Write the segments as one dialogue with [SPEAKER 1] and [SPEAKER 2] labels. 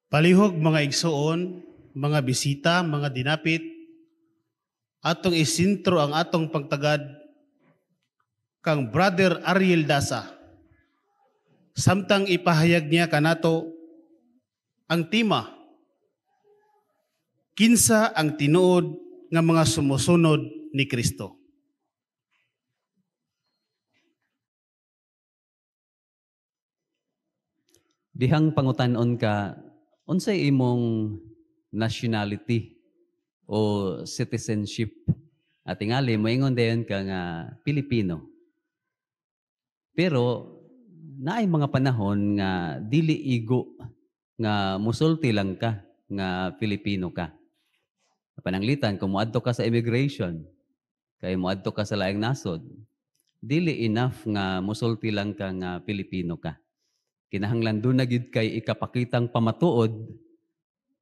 [SPEAKER 1] Palihog mga igsoon, mga bisita, mga dinapit, atong isintro ang atong pagtagad kang Brother Ariel Dasa. Samtang ipahayag niya kanato ang tema, kinsa ang tinuod nga mga sumusunod ni Kristo.
[SPEAKER 2] Dihang pangutanon ka, unsay imong nationality o citizenship? At tingali, moingon dayon ka nga Pilipino. Pero, naay mga panahon nga dili igo nga musulti lang ka nga Pilipino ka. Pananglitan, kung muadto ka sa immigration, kay muadto ka sa laing nasod, dili enough nga musulti lang ka nga Pilipino ka. Kinahanglan doon na gid kay ikapakitang pamatuod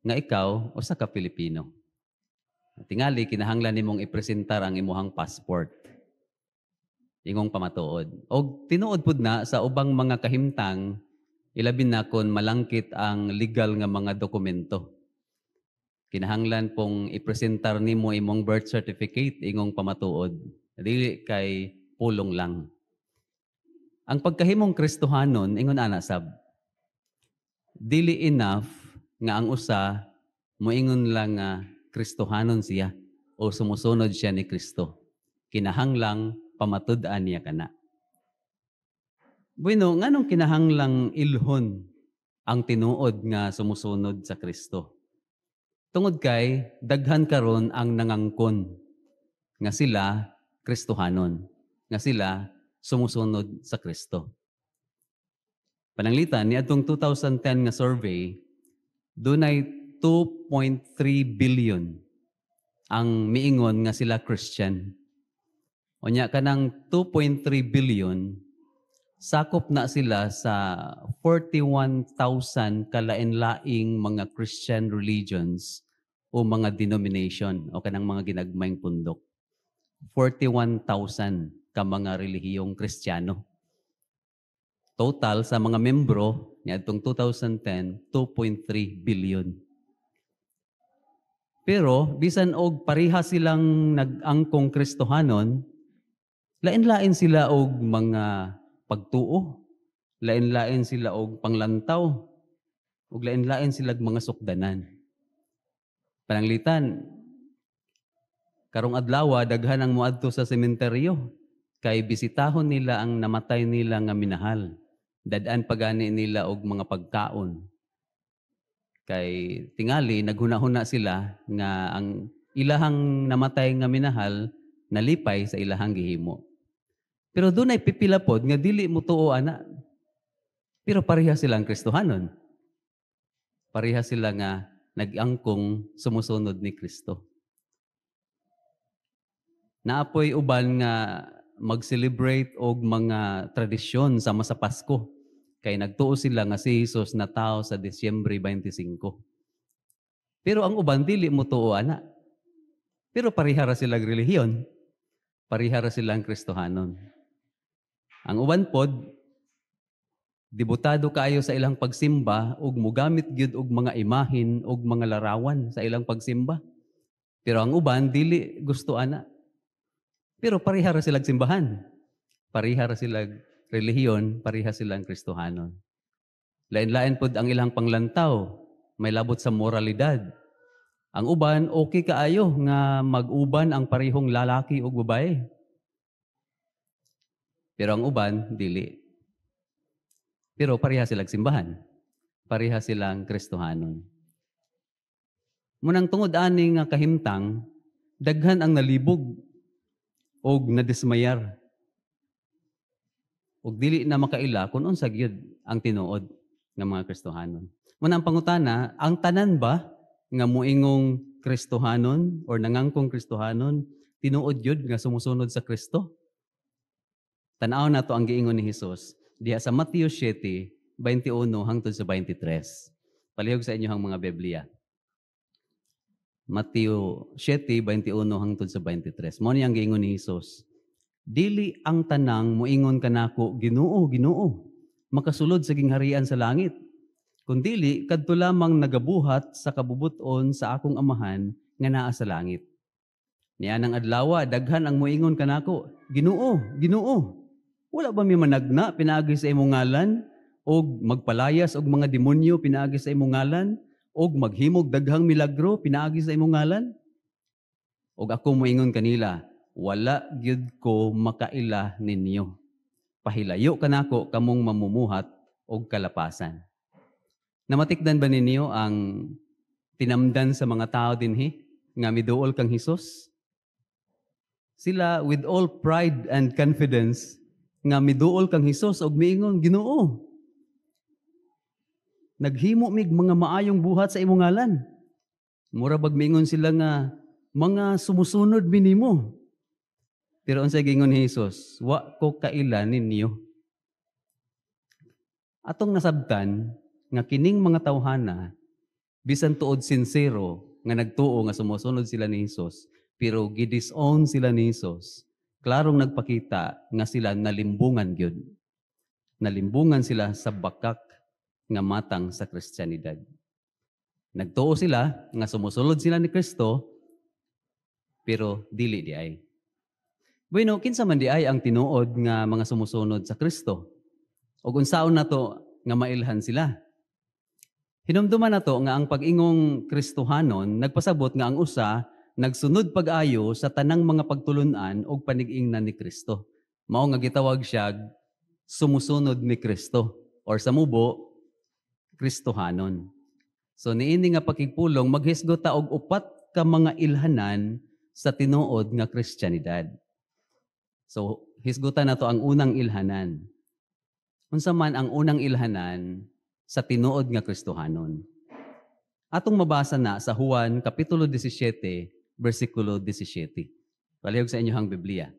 [SPEAKER 2] nga ikaw usa ka Pilipino. Tingali kinahanglan nimong ipresentar ang imuhang passport. Ingong pamatuod. Og tinuod pud na sa ubang mga kahimtang ilabin na kon malangkit ang legal nga mga dokumento. Kinahanglan pong ipresentar nimo imong birth certificate ingong pamatuod. Dili kay pulong lang. Ang pagkahimong Kristohanon, ingon ana sab, dili enough nga ang usa moingon lang nga Kristohanon siya o sumusunod siya ni Kristo. Kinahanglang pamatud-an niya kana. Bueno, nganong kinahanglang ilhon ang tinuod nga sumusunod sa Kristo? Tungod kay daghan karon ang nangangkon nga sila Kristohanon, nga sila sumusunod sa Kristo. Pananglitan, niadtong 2010 nga survey, dunay 2.3 billion ang miingon nga sila Christian. Unya kanang 2.3 billion, sakop na sila sa 41,000 kalain-laing mga Christian religions o mga denomination o kanang mga ginagmayng pundok. 41,000 ka mga relihiyong Kristiyano. Total sa mga membro niadtong 2010, 2.3 billion. Pero bisan og pareha silang nag-angkong Kristohanon, lain-lain sila og mga pagtuo, lain-lain sila og panglantaw, ug lain-lain sila og mga sukdanan. Pananglitan, karong adlaw daghan ang moadto sa sementeryo kay bisitahon nila ang namatay nila nga minahal. Dadaan pagani nila og mga pagkaon. Kay tingali naghuna-huna sila nga ang ilahang namatay nga minahal nalipay sa ilahang gihimo. Pero dunay pipila pod nga dili mo tuo ana. Pero pareha silang Kristohanon. Pareha sila nga nag-angkong sumusunod ni Kristo. Naapoy uban nga mag-celebrate og mga tradisyon sama sa Pasko. Kay nagtuo sila nga si Jesus na tao sa Disyembre 25. Pero ang uban dili mo tuo ana. Pero pareha ra silang relihiyon. Pareha ra silang Kristohanon. Ang uban pod debutado kaayo sa ilang pagsimba ug mogamit gyud og mga imahin ug mga larawan sa ilang pagsimba. Pero ang uban dili gusto ana. Pero pareha ra silang simbahan. Pareha ra silang relihiyon, pareha silang Kristohanon. Lain-lain pod ang ilang panglantaw, may labot sa moralidad. Ang uban okay kaayo nga mag-uban ang parehong lalaki ug babae. Pero ang uban dili. Pero pareha silang simbahan. Pareha silang Kristohanon. Munang tungod ani nga kahimtang, daghan ang nalibog og nadismayar. Og dili na makaila kung unsa gyud ang tinuod nga mga Kristohanon. Muna ang pangutana, ang tanan ba nga moingong Kristohanon or nangangkong Kristohanon tinuod gyud nga sumusunod sa Kristo? Tan-aw nato ang giingon ni Hesus diha sa Mateo 7:21 hangtod sa 23. Palihog sa inyong mga Biblia. Mateo 7:21 hangtod sa 23. Mao ni ang giingon ni Hesus. Dili ang tanang moingon kanako, Ginoo, Ginoo, makasulod sa gingharian sa langit. Kundili kadto lamang nagabuhat sa kabubuton sa akong amahan nga naa sa langit. Niya nang adlaw daghan ang moingon kanako, Ginoo, Ginoo, wala ba mi managna pinaagi sa imong ngalan og magpalayas og mga demonyo pinaagi sa imong ngalan og maghimog daghang milagro pinaagi sa imong ngalan? Og ako moingon kanila, wala gyud ko makaila ninyo. Pahilayo kanako kamong mamumuhat og kalapasan. Namatikdan ba ninyo ang tinamdan sa mga tao dinhi nga miduol kang Hesus? Sila with all pride and confidence nga miduol kang Hesus og miingon, Ginoo, naghimo mig mga maayong buhat sa imong ngalan. Mura bag miingon sila nga mga sumusunod mi nimo. Pero unsay gingon ni Hesus, wa ko kaila ninyo. Atong nasabtan nga kining mga tawhana bisan tuod sincero nga nagtuo nga sumusunod sila ni Hesus, pero gidisown sila ni Hesus. Klarong nagpakita nga sila nalimbungan gyud. Nalimbungan sila sa bakak nga matang sa Kristiyanidad. Nagtuo sila nga sumusulod sila ni Kristo, pero dili di ay. Bueno, kinsa man di ay ang tinuod nga mga sumusunod sa Kristo? O unsaon nato nga mailhan sila? Hinumduman nato nga ang pag-ingong Kristohanon nagpasabot nga ang usa nagsunod pag-ayo sa tanang mga pagtulunan o panig-ingnan ni Kristo. Mao nga gitawag siya sumusunod ni Kristo or sa mubo Kristohanon. So niini nga pakigpulong maghisgot ta og upat ka mga ilhanan sa tinuod nga Kristyanidad. So hisgutan nato ang unang ilhanan. Unsa man ang unang ilhanan sa tinuod nga Kristohanon? Atong mabasa na sa Juan kapitulo 17 versikulo 17. Palihog sa inyong Biblia.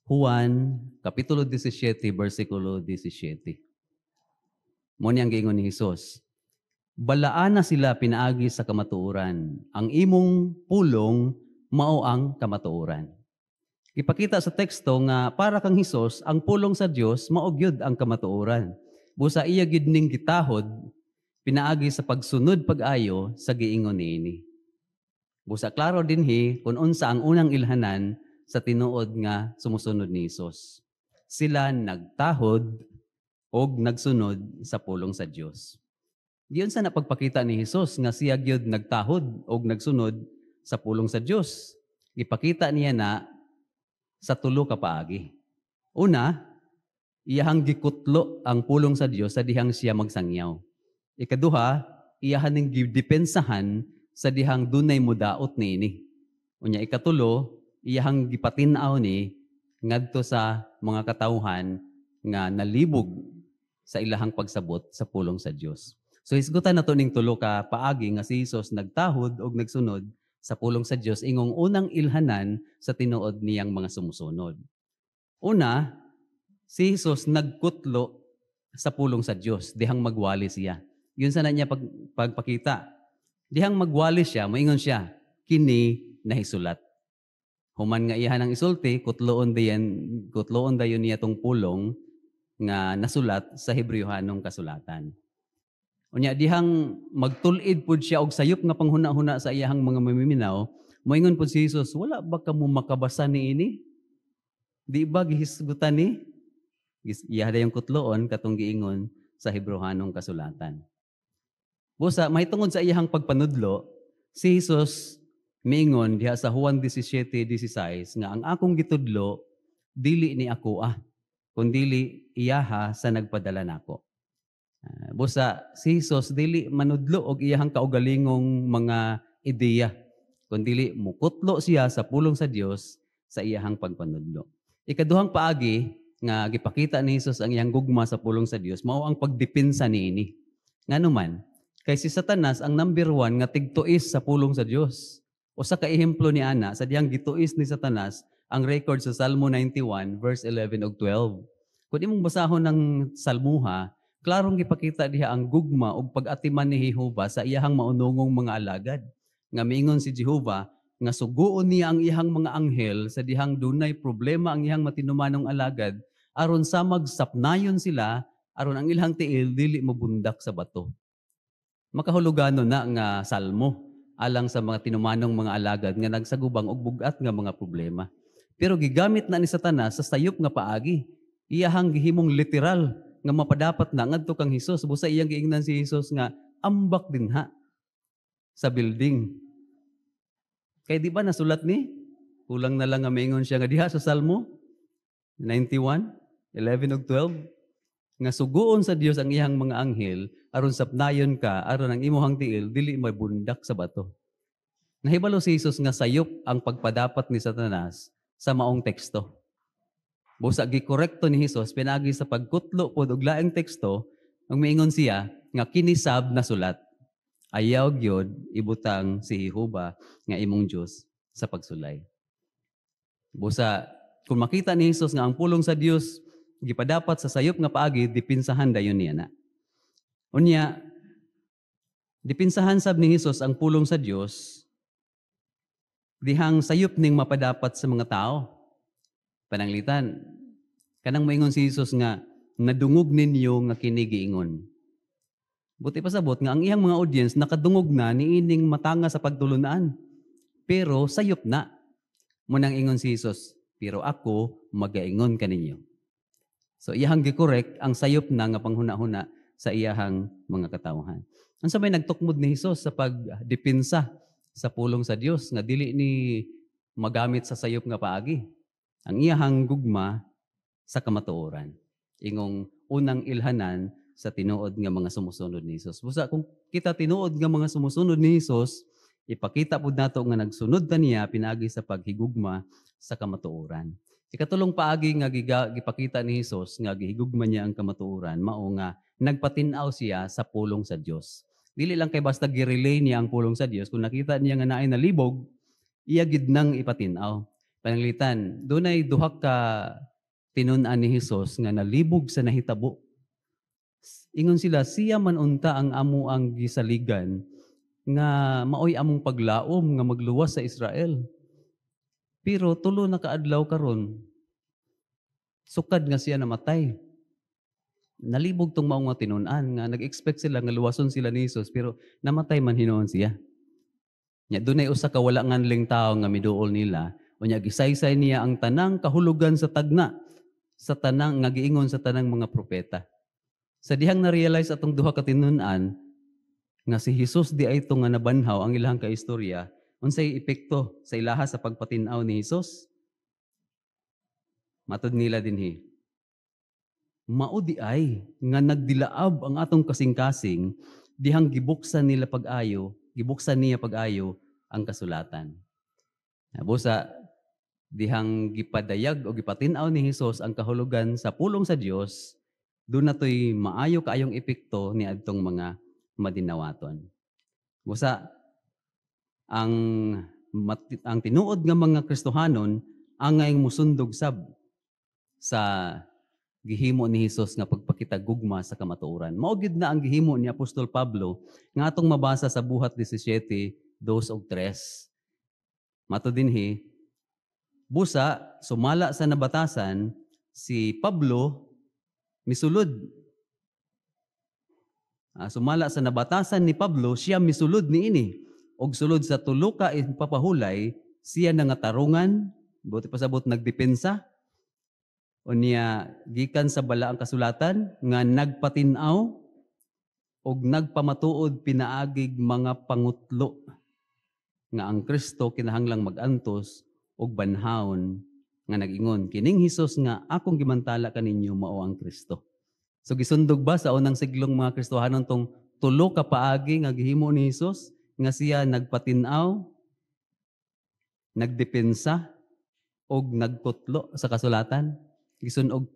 [SPEAKER 2] Juan kapitulo 17 versikulo 17. Mo niyang giingon ni Hesus, balaan na sila pinaagi sa kamatuoran. Ang imong pulong mao ang kamatuoran. Ipakita sa teksto nga para kang Hesus, ang pulong sa Dios mao gyud ang kamatuoran. Busa iya gyud ning gitahod pinaagi sa pagsunod pag-ayo sa giingon niini. Busa klaro dinhi kung unsa ang unang ilhanan sa tinuod nga sumusunod ni Hesus. Sila nagtahod og nagsunod sa pulong sa Dios. Diyon sa napagpakita ni Hesus nga siya gyud nagtahod og nagsunod sa pulong sa Dios. Ipakita niya na sa tulo ka paagi. Una, iyahang gikutlo ang pulong sa Dios sa dihang siya magsangyaw. Ikaduha, iyahan ning gidepensahan sa dihang dunay mudaot niini. Unya ikatulo, iyahang gipatin-aw ni ngadto sa mga katawhan nga nalibog sa ilahang pagsabot sa pulong sa Dios. So hisgutan nato ning tulo ka paagi nga si Hesus nagtahod og nagsunod sa pulong sa Dios ingong unang ilhanan sa tinuod niyang mga sumusunod. Una, si Hesus nagkutlo sa pulong sa Dios dihang magwali siya. Yun sana niya pagpakita. Dihang magwali siya, moingon siya, kini nahisulat. Human nga iyan ang isulti, kutloon dayon niya tong pulong nga nasulat sa Hebrewhanong kasulatan. Unya dihang magtulid pud siya og sayop nga panghuna-huna sa iyahang mga mamiminaw, moingon pud si Jesus, wala ba kamo makabasa niini? Di ba gihisgutan ni? Iyahada yung kutloon katong giingon sa Hebrewhanong kasulatan. Busa mahitungod sa iyahang pagpanudlo, si Jesus miingon diha sa Juan 17:16 nga ang akong gitudlo dili ni ako kundili iyaha sa nagpadala nako. Busa si Jesus dili manudlo og iyahang kaugalingong mga ideya, kundili mukutlo siya sa pulong sa Dios sa iyahang pagpanudlo. Ikaduhang paagi nga gipakita ni Jesus ang iyang gugma sa pulong sa Dios mao ang pagdepensa niini. Nganuman, kay si Satanas ang number 1 nga tigtuis sa pulong sa Dios. Usa ka ehemplo ni ana sa diyang gituis ni Satanas ang record sa Salmo 91 verse 11 ug 12. Kung imong basahon ng Salmuha, klarong gipakita diha ang gugma ug pag-atiman ni Jehova sa iyahang maunungong mga alagad. Nga miingon si Jehova nga suguon niya ang iyahang mga anghel sa dihang dunay problema ang iyahang matinumanong alagad aron sa magsapnayon sila aron ang ilang tiil dili mabundak sa bato. Makahulugano na nga salmo alang sa mga tinumanong mga alagad nga nagsagubang og bugat nga mga problema. Pero gigamit na ni Satanas sa sayop nga paagi. Iyahang gihimong literal nga mapadapat na ngadto kang Hesus. Busa iyang giingnan si Hesus nga ambak dinha sa building. Kay di ba nasulat ni? Kulang na lang nga maingon siya nga diha sa Salmo 91, 11 ug 12 nga suguon sa Dios ang iyang mga anghel aron sapnayon ka aron ang imong tiil dili mabundak sa bato. Nahibalo si Jesus nga sayop ang pagpadapat ni Satanas sa maong teksto. Busa gikorekto ni Jesus pinagi sa pagkutlo pod og laing teksto ang miingon siya nga kinisab na sulat. Ayaw gyud ibutang si Jehova nga imong Dios sa pagsulay. Busa kung makita ni Jesus nga ang pulong sa Dios gipadapat sa sayop nga paagi, dipinsahan dayon niya na. Unya, dipinsahan sab ni Jesus ang pulong sa Dios dihang sayop ning mapadapat sa mga tao. Pananglitan, kanang moingon si Jesus nga nadungog ninyo nga kini giingon. Buti pasabot nga ang iyang mga audience nakadungog na niining matanga sa pagtulunan. Pero sayop na. Munang ingon si Jesus, pero ako magaingon kaninyo. So iyahang gikorek ang sayop na nga panghuna-huna sa iyahang mga katawhan. Unsa may nagtukmod ni Hesus sa pagdepensa sa pulong sa Dios nga dili ni magamit sa sayop nga paagi. Ang iyahang gugma sa kamatuoran. Ingong unang ilhanan sa tinuod nga mga sumusunod ni Hesus. Busa kung kita tinuod nga mga sumusunod ni Hesus, ipakita pud nato nga nagsunod ta niya pinagi sa paghigugma sa kamatuoran. Ikatulong paagi nga gipakita ni Hesus nga gihigugma niya ang kamatuoran mao nga nagpatin-aw siya sa pulong sa Dios. Dili lang kay basta gi-relay niya ang pulong sa Dios, kung nakita niya nga naay nalibog, iya gid nang ipatin-aw. Pananglitan, dunay duha ka tinun-an ni Hesus nga nalibog sa nahitabo. Ingon sila, siya man unta ang amo ang gisaligan nga maoy among paglaom nga magluwas sa Israel. Pero tulo na kaadlaw karon, sukad nga siya namatay. Nalibog tong maong mga tinun-an nga nag-expect sila nga luwason sila ni Jesus pero namatay man hinuon siya. Nya dunay usa ka wala nganling tawo nga miduol nila, unya gisaysay niya ang tanang kahulugan sa tagna sa tanang nga giingon sa tanang mga propeta. Sa dihang na-realize atong duha ka tinun-an nga si Jesus di ay nga nabanhaw ang ilang kaistorya, unsay epekto sa ilaha sa pagpatin-aw ni Jesus? Matud nila dinhi. Mao di ay nga nagdilaab ang atong kasing-kasing dihang gibuksan niya pag-ayo ang kasulatan. Busa dihang gipadayag o gipatin-aw ni Jesus ang kahulugan sa pulong sa Dios, doon natoy maayo kaayong epekto ni adtong mga madinawaton. Busa ang tinuod nga mga Kristohanon angay musundog sab sa gihimo ni Jesus nga pagpakita gugma sa kamatuoran. Mao gid na ang gihimo ni Apostol Pablo nga atong mabasa sa buhat 17, 2 ug 3. Mato dinhi, busa sumala sa nabatasan si Pablo misulod. Sumala sa nabatasan ni Pablo, siya misulod niini. Og sulod sa tulo ka ipapahulay, siya nangatarungan, buti pasabot nagdepensa, o niya gikan sa balaang kasulatan, nga nagpatin-aw, og nagpamatuod pinaagig mga pangutlo, nga ang Kristo kinahanglang magantos, og banhaon, nga nag-ingon, kining Hesus nga akong gimantala kaninyo mao ang Kristo. So gisundog ba sa unang siglong mga Kristohanon tong tulo ka paagi nga gihimo ni Hesus? Nga siya nagpatin-aw, nagdepensa, og nagputlo sa kasulatan,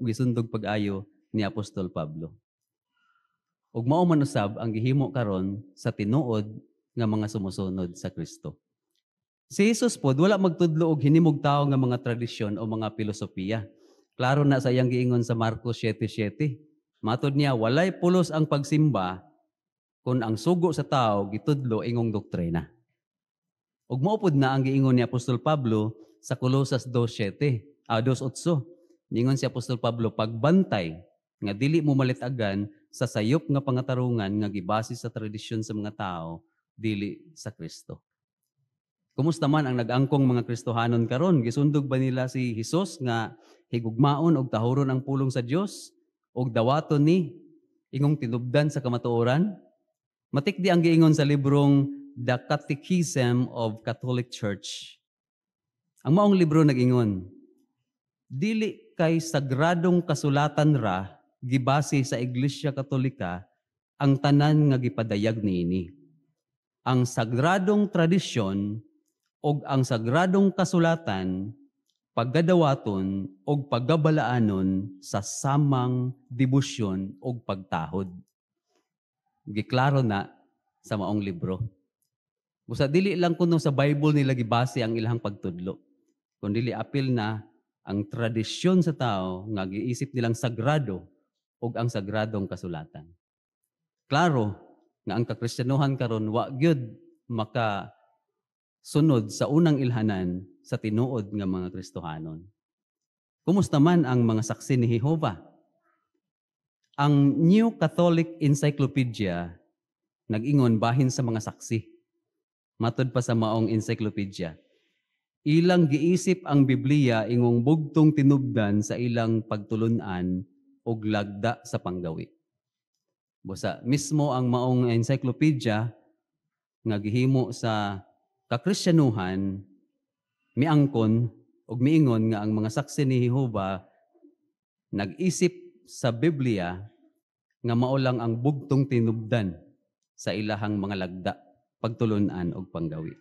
[SPEAKER 2] gisundog pag-ayo ni Apostol Pablo. Og mao man usab ang gihimo karon sa tinuod nga mga sumusunod sa Kristo. Si Jesus pod wala magtudlo og hinimog tawo nga mga tradisyon o mga filosofiya. Klaro na sa iyang giingon sa Marcos 7:7. Matod niya, walay pulos ang pagsimba kung ang sugo sa tao gitudlo ingong doktrina. Ug maupod na ang giingon ni Apostol Pablo sa Colosas 2:8. Niingon si Apostol Pablo, pagbantay nga dili mo malitagan sa sayop nga pangatarungan nga gibase sa tradisyon sa mga tao dili sa Kristo. Kumusta man ang nag-angkong mga Kristohanon karon? Gisundog ba nila si Hesus nga higugmaon og tahuron ang pulong sa Dios og dawaton ni ingong tinubdan sa kamatuoran? Matikdi ang giingon sa librong The Catechism of Catholic Church. Ang maong libro nag-ingon, dili kay sagradong kasulatan ra gibase sa Iglesia Katolika ang tanan nga gipadayag niini. Ang sagradong tradisyon og ang sagradong kasulatan paggadawaton og paggabalaanon sa samang debosyon og pagtahod. Giklaro na sa maong libro. Busa dili lang kuno sa Bible nila gibase ang ilahang pagtudlo, kundi apil na ang tradisyon sa tao nga giisip nilang sagrado og ang sagradong kasulatan. Klaro nga ang kakristyanuhan karon wa gyud maka sunod sa unang ilhanan sa tinuod nga mga Kristohanon. Kumusta man ang mga saksi ni Jehova? Ang New Catholic Encyclopedia nag-ingon bahin sa mga saksi. Matod pa sa maong encyclopedia, ilang giisip ang Biblia ingong bugtong tinubdan sa ilang pagtulunan og lagda sa panggawi. Busa mismo ang maong encyclopedia nga gihimo sa kakristyanuhan miangkon ug miingon nga ang mga saksi ni Jehova nag-isip sa Biblia nga mao lang ang bugtong tinubdan sa ilahang mga lagda, pagtulunan og panggawi.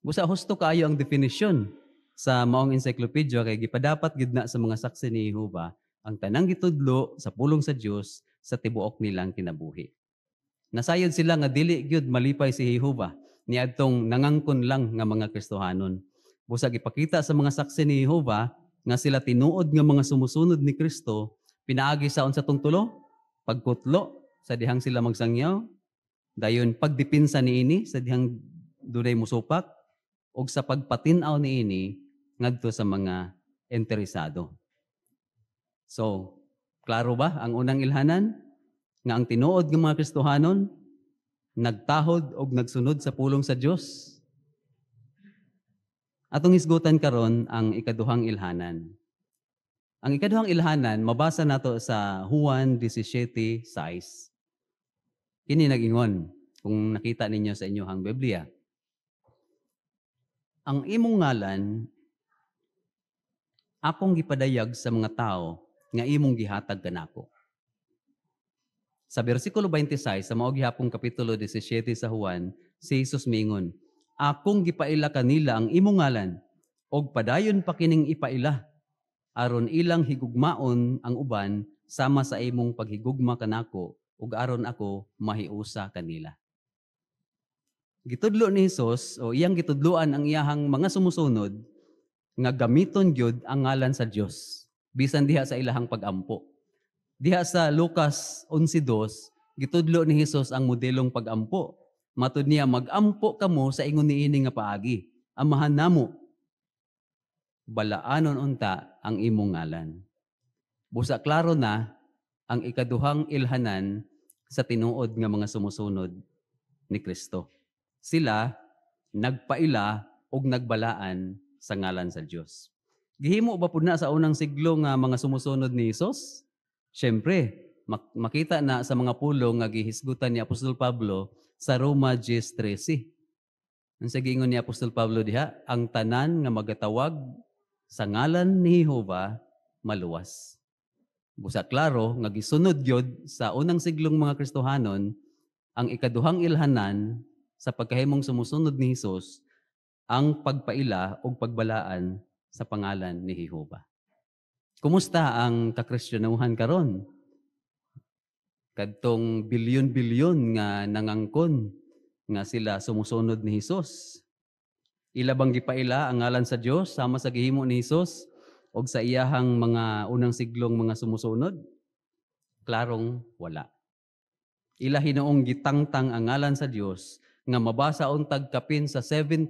[SPEAKER 2] Busa husto kaayo ang definisyon sa maong encyclopedia kay gipadapat gid na sa mga saksi ni Jehova ang tanang gitudlo sa pulong sa Dios sa tibuok nilang kinabuhi. Nasayod sila nga dili gyud malipay si Jehova niadtong nangangkon lang nga mga Kristohanon. Busa gipakita sa mga saksi ni Jehova nga sila tinuod nga mga sumusunod ni Kristo pinaagi sa unsa tong tulo? Pagkutlo sa dihang sila magsangyaw, dayon pagdipinsa niini sa dihang dunay musupak ug sa pagpatin-aw niini ngadto sa mga interesado. So, klaro ba ang unang ilhanan nga ang tinuod ng mga Kristohanon nagtahod og nagsunod sa pulong sa Dios? Atong hisgutan karon ang ikaduhang ilhanan. Ang ikaduhang ilhanan mabasa nato sa Juan 17:6. Kini nag-ingon kung nakita ninyo sa inyong Biblia. Ang imong ngalan akong gipadayag sa mga tao nga imong gihatag kanako. Sa bersikulo 26 sa mao gihapong kapitulo 17 sa Juan, si Jesus miingon, akong gipaila kanila ang imong ngalan og padayon pa kining ipaila aron ilang higugmaon ang uban sama sa imong paghigugma kanako ug aron ako mahiusa kanila. Gitudlo ni Jesus o iyang gitudloan ang iyahang mga sumusunod nga gamiton gyud ang ngalan sa Dios bisan diha sa ilahang pagampo. Diha sa Lucas 11:2 gitudlo ni Jesus ang modelong pagampo. Matud niya, magampo kamo sa ingon niini nga paagi. Amahan namo balaanon unta ang imong ngalan. Busa klaro na ang ikaduhang ilhanan sa tinuod nga mga sumusunod ni Kristo. Sila nagpaila og nagbalaan sa ngalan sa Dios. Gihimo ba pud na sa unang siglo nga mga sumusunod ni Jesus? Siyempre, makita na sa mga pulong nga gihisgutan ni Apostol Pablo sa Roma 10:13. Ang giingon ni Apostol Pablo diha, ang tanan nga magatawag sa ngalan ni Jehova maluwas. Busa klaro nga gisunod gyud sa unang siglong mga Kristohanon ang ikaduhang ilhanan sa pagkahimong sumusunod ni Hesus ang pagpaila o pagbalaan sa pangalan ni Jehova. Kumusta ang kakristyanuhan karon? Kadtong bilyon-bilyon nga nangangkon nga sila sumusunod ni Hesus. Ila bang gipaila ang ngalan sa Dios sama sa gihimo ni Hesus og sa iyahang mga unang siglong mga sumusunod? Klarong wala. Ila hinuong gitangtang ang ngalan sa Dios nga mabasa untag kapin sa 7,000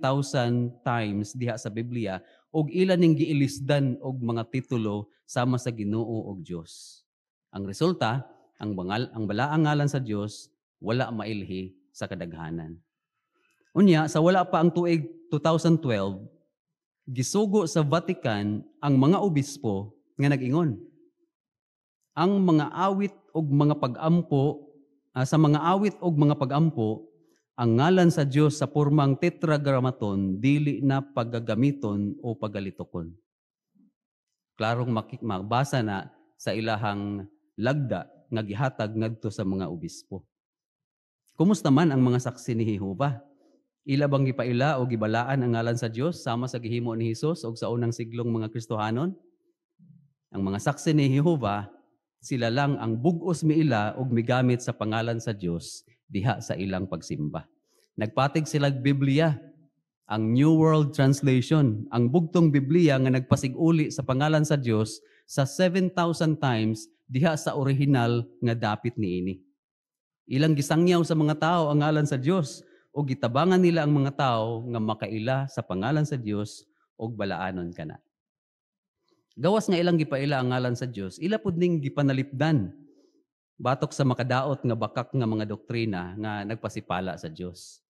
[SPEAKER 2] times diha sa Biblia ug ila ning giilisdan og mga titulo sama sa Ginoo og Dios. Ang resulta, ang balaang ngalan sa Dios wala mailhi sa kadaghanan. Unya, sa wala pa ang tuig 2012, gisugo sa Vatican ang mga obispo nga nag-ingon. Ang mga awit og mga pag-ampo, sa mga awit og mga pag-ampo, ang ngalan sa Dios sa pormang tetragrammaton dili na paggagamiton o pagalitokon. Klarong mabasa na sa ilahang lagda nga gihatag ngadto sa mga obispo. Kumusta man ang mga saksi ni Jehova? Ila bang gipaila o gibalaan ang ngalan sa Dios sama sa gihimo ni Hesus o sa unang siglong mga Kristohanon? Ang mga saksi ni Jehova, sila lang ang bug-os miila og migamit sa pangalan sa Dios diha sa ilang pagsimba. Nagpatig sila Biblia, ang New World Translation, ang bugtong Biblia nga nagpasiguli sa pangalan sa Dios sa 7,000 times diha sa orihinal nga dapit niini. Ilang gisangyaw sa mga tao ang ngalan sa Dios o gitabangan nila ang mga tao nga makaila sa pangalan sa Dios og balaanon kana. Gawas nga ilang gipaila ang ngalan sa Dios, ila pud ning gipanalipdan batok sa makadaot nga bakak nga mga doktrina nga nagpasipala sa Dios.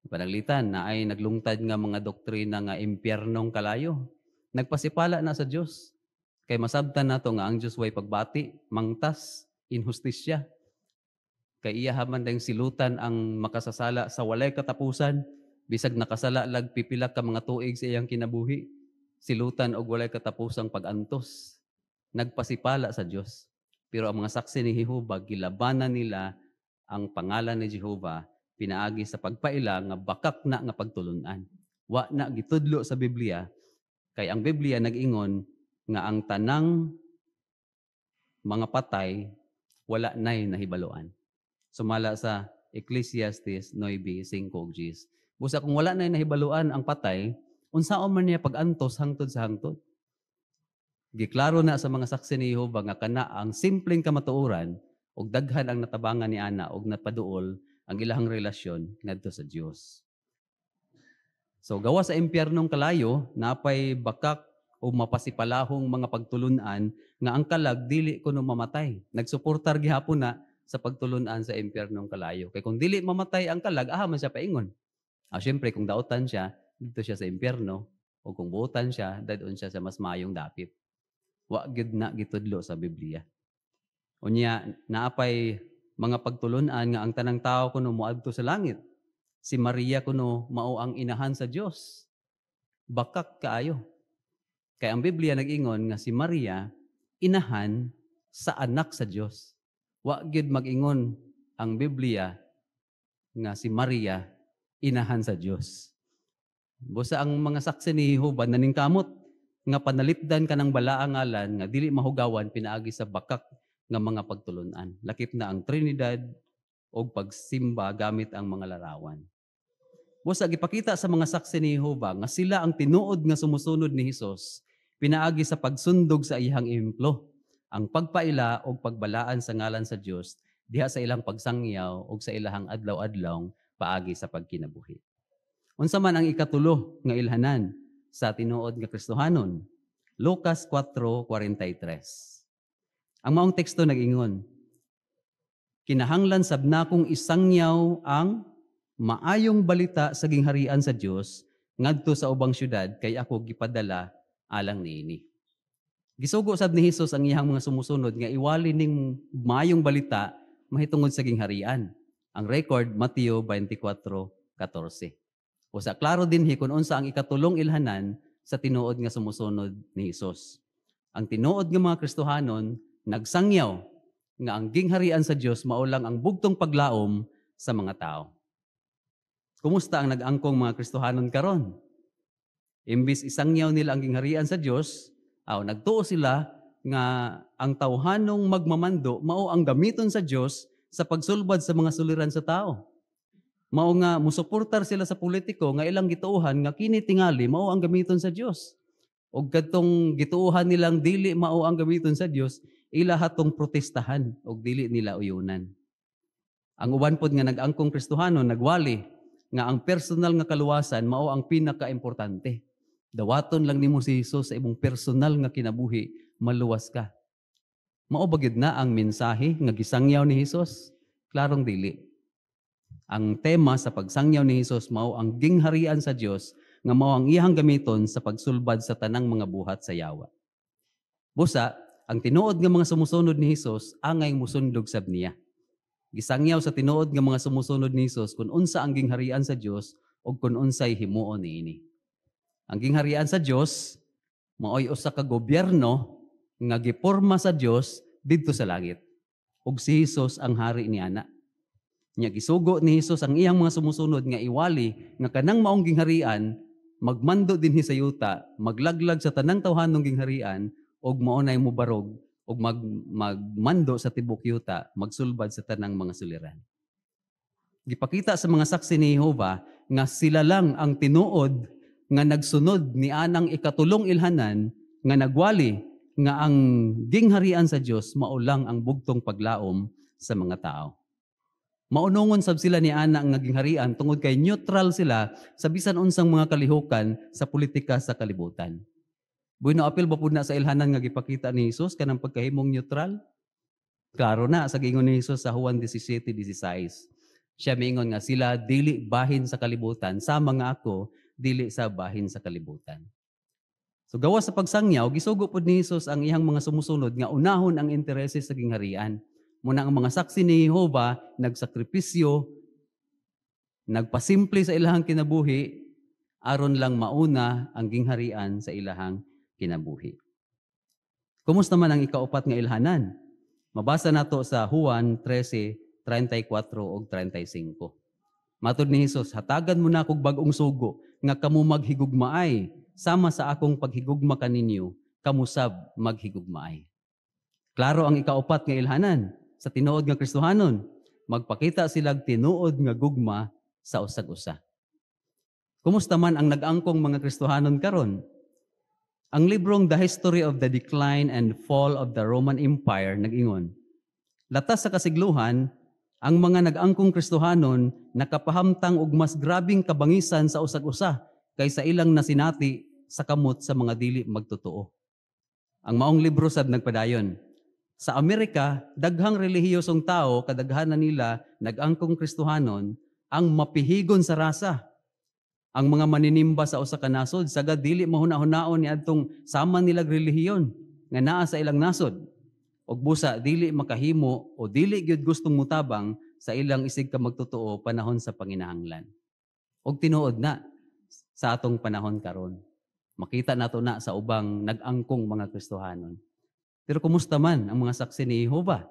[SPEAKER 2] Panaglitan na ay naglungtad nga mga doktrina nga impyernong kalayo. Nagpasipala na sa Dios. Kay masabtan nato nga ang Dios way pagbati, mangtas, inhustisya. Kay iya haman dayong silutan ang makasasala sa walay katapusan, bisag nakasala lag pipila ka mga tuig sa iyang kinabuhi, silutan og walay katapusang pag-antos. Nagpasipala sa Dios. Pero ang mga saksi ni Jehova, gilabanan nila ang pangalan ni Jehova, pinaagi sa pagpaila nga bakak na nga pagtulunan. Wa na gitudlo sa Biblia, kay ang Biblia nag-ingon nga ang tanang mga patay wala nay nahibaluan. Sumala sa Ecclesiastes 9:5 Busa kung wala nay nahibaluan ang patay, unsaon man niya pag-antos hangtod sa hangtod. Giklaro na sa mga saksi ni Jehova nga kana ang simpleng kamatuoran og daghan ang natabangan ni ana og napaduol ang ilahang relasyon ngadto sa Dios. So gawa sa impyernong kalayo, napay bakak o mapasipalahong mga pagtulunan nga ang kalag dili kuno mamatay. Nagsuportar gihapon na sa pagtulunan sa impyernong kalayo. Kay kung dili mamatay ang kalag, man siya paingon. Siyempre, kung daotan siya, dito siya sa impyerno, o kung buotan siya, dadon siya sa mas mayong dapit. Wa gid na gitudlo sa Biblia. Unya, naapay mga pagtulunan nga ang tanang tao kuno moadto sa langit. Si Maria kuno mao ang inahan sa Dios. Bakak kaayo. Kay ang Biblia nag-ingon nga si Maria inahan sa anak sa Dios. Wa gyud mag-ingon ang Biblia nga si Maria inahan sa Dios. Busa ang mga saksi ni Jehova naningkamot nga panalipdan kanang balaang ngalan nga dili mahugawan pinaagi sa bakak nga mga pagtulunan. Lakip na ang Trinidad o pagsimba gamit ang mga larawan. Busa gipakita sa mga saksi ni Jehova nga sila ang tinuod nga sumusunod ni Hesus pinaagi sa pagsundog sa iyang implo, ang pagpaila o pagbalaan sa ngalan sa Dios diha sa ilang pagsangyaw o sa ilahang adlaw-adlaw paagi sa pagkinabuhi. Unsa man ang ikatulo nga ilhanan sa tinuod nga Kristohanon? Lucas 4:43. Ang maong teksto nag-ingon, kinahanglan sabna kong isangyaw ang maayong balita sa gingharian sa Dios ngadto sa ubang syudad kay ako gipadala alang niini. Gisugo sad ni Hesus ang iyang mga sumusunod nga iwali ning maayong balita mahitungod sa gingharian. Ang record Mateo 24:14. Usa klaro dinhi kung unsa ang ikatulong ilhanan sa tinuod nga sumusunod ni Hesus. Ang tinuod nga mga Kristohanon nagsangyaw nga ang gingharian sa Dios mao lang ang bugtong paglaom sa mga tao. Kumusta ang nag-angkong mga Kristohanon karon? Imbis isangyaw nila ang gingharian sa Dios, nagtuo sila nga ang tawhanong magmamando mao ang gamiton sa Dios sa pagsulbad sa mga suliran sa tao. Mao nga musuportar sila sa politiko nga ilang gituohan nga kini tingali mao ang gamiton sa Dios. Og kadtong gituohan nilang dili mao ang gamiton sa Dios, ila hatong protestahan og dili nila uyunan. Ang uban pod nga nag-angkong Kristohanon nagwali nga ang personal nga kaluwasan mao ang pinaka-importante. Dawaton lang nimo si Hesus sa imong personal nga kinabuhi, maluwas ka. Mao ba gyud na ang mensahe nga gisangyaw ni Hesus? Klarong dili. Ang tema sa pagsangyaw ni Hesus mao ang gingharian sa Dios nga mao ang iyang gamiton sa pagsulbad sa tanang mga buhat sa yawa. Busa, ang tinuod nga mga sumusunod ni Hesus angay musundog sab niya. Gisangyaw sa tinuod nga mga sumusunod ni Hesus kung unsa ang gingharian sa Dios o kung unsay himuon niini. Ang gingharian sa Dios maoy usa ka gobyerno nga giporma sa Dios didto sa langit. Ug si Hesus ang hari niana. Nya gisugo ni Hesus ang iyang mga sumusunod nga iwali nga kanang maong gingharian magmando dinhi sa yuta, maglaglag sa tanang tawhanong gingharian ug maunay mobarog ug magmando sa tibok yuta, magsulbad sa tanang mga suliran. Gipakita sa mga saksi ni Jehova nga sila lang ang tinuod nga nagsunod ni anang ikatulong ilhanan nga nagwali nga ang gingharian sa Dios mao lang ang bugtong paglaom sa mga tao. Maunungon sab sila ni ana nga gingharian tungod kay neutral sila sa bisan unsang mga kalihukan sa politika sa kalibutan. Bueno, apil ba pud na sa ilhanan nga gipakita ni Hesus kanang pagkahimong neutral? Klaro na sa giingon ni Hesus sa Juan 17:16. Siya miingon nga sila dili bahin sa kalibutan, sama nga ako dili sa bahin sa kalibutan. So gawas sa pagsangyaw, gisugo pud ni Hesus ang iyang mga sumusunod nga unahon ang intereses sa gingharian. Muna ang mga saksi ni Jehova nagsakripisyo, nagpasimple sa ilahang kinabuhi aron lang mauna ang gingharian sa ilahang kinabuhi. Kumusta man ang ikaupat nga ilhanan? Mabasa nato sa Juan 13:34 ug 35. Matud ni Hesus, hatagan mo na kog bag-ong sugo nga kamo maghigugmaay sama sa akong paghigugma kaninyo, kamo sab maghigugmaay. Klaro ang ikaupat nga ilhanan sa tinuod nga Kristohanon, magpakita silang tinuod nga gugma sa usag-usa. Kumusta man ang nag-angkong mga Kristohanon karon? Ang librong The History of the Decline and Fall of the Roman Empire nag-ingon, latas sa kasigluhan, ang mga nag-angkong Kristohanon nakapahamtang og mas grabing kabangisan sa usag-usa kaysa ilang nasinati sa kamot sa mga dili magtotoo. Ang maong libro sad nagpadayon, sa Amerika, daghang relihiyosong tao, kadaghanan nila nag-angkong Kristohanon, ang mapihigon sa rasa. Ang mga maninimba sa usa ka nasod, sagad dili mahuna-hunaon ni adtong sama nilag relihiyon nga naa sa ilang nasod. Og busa dili makahimo o dili gyud gustong mutabang sa ilang isig ka magtotoo panahon sa panginahanglan. Og tinuod na sa atong panahon karon. Makita nato na sa ubang nag-angkong mga Kristohanon. Pero kumusta man ang mga saksi ni Jehova?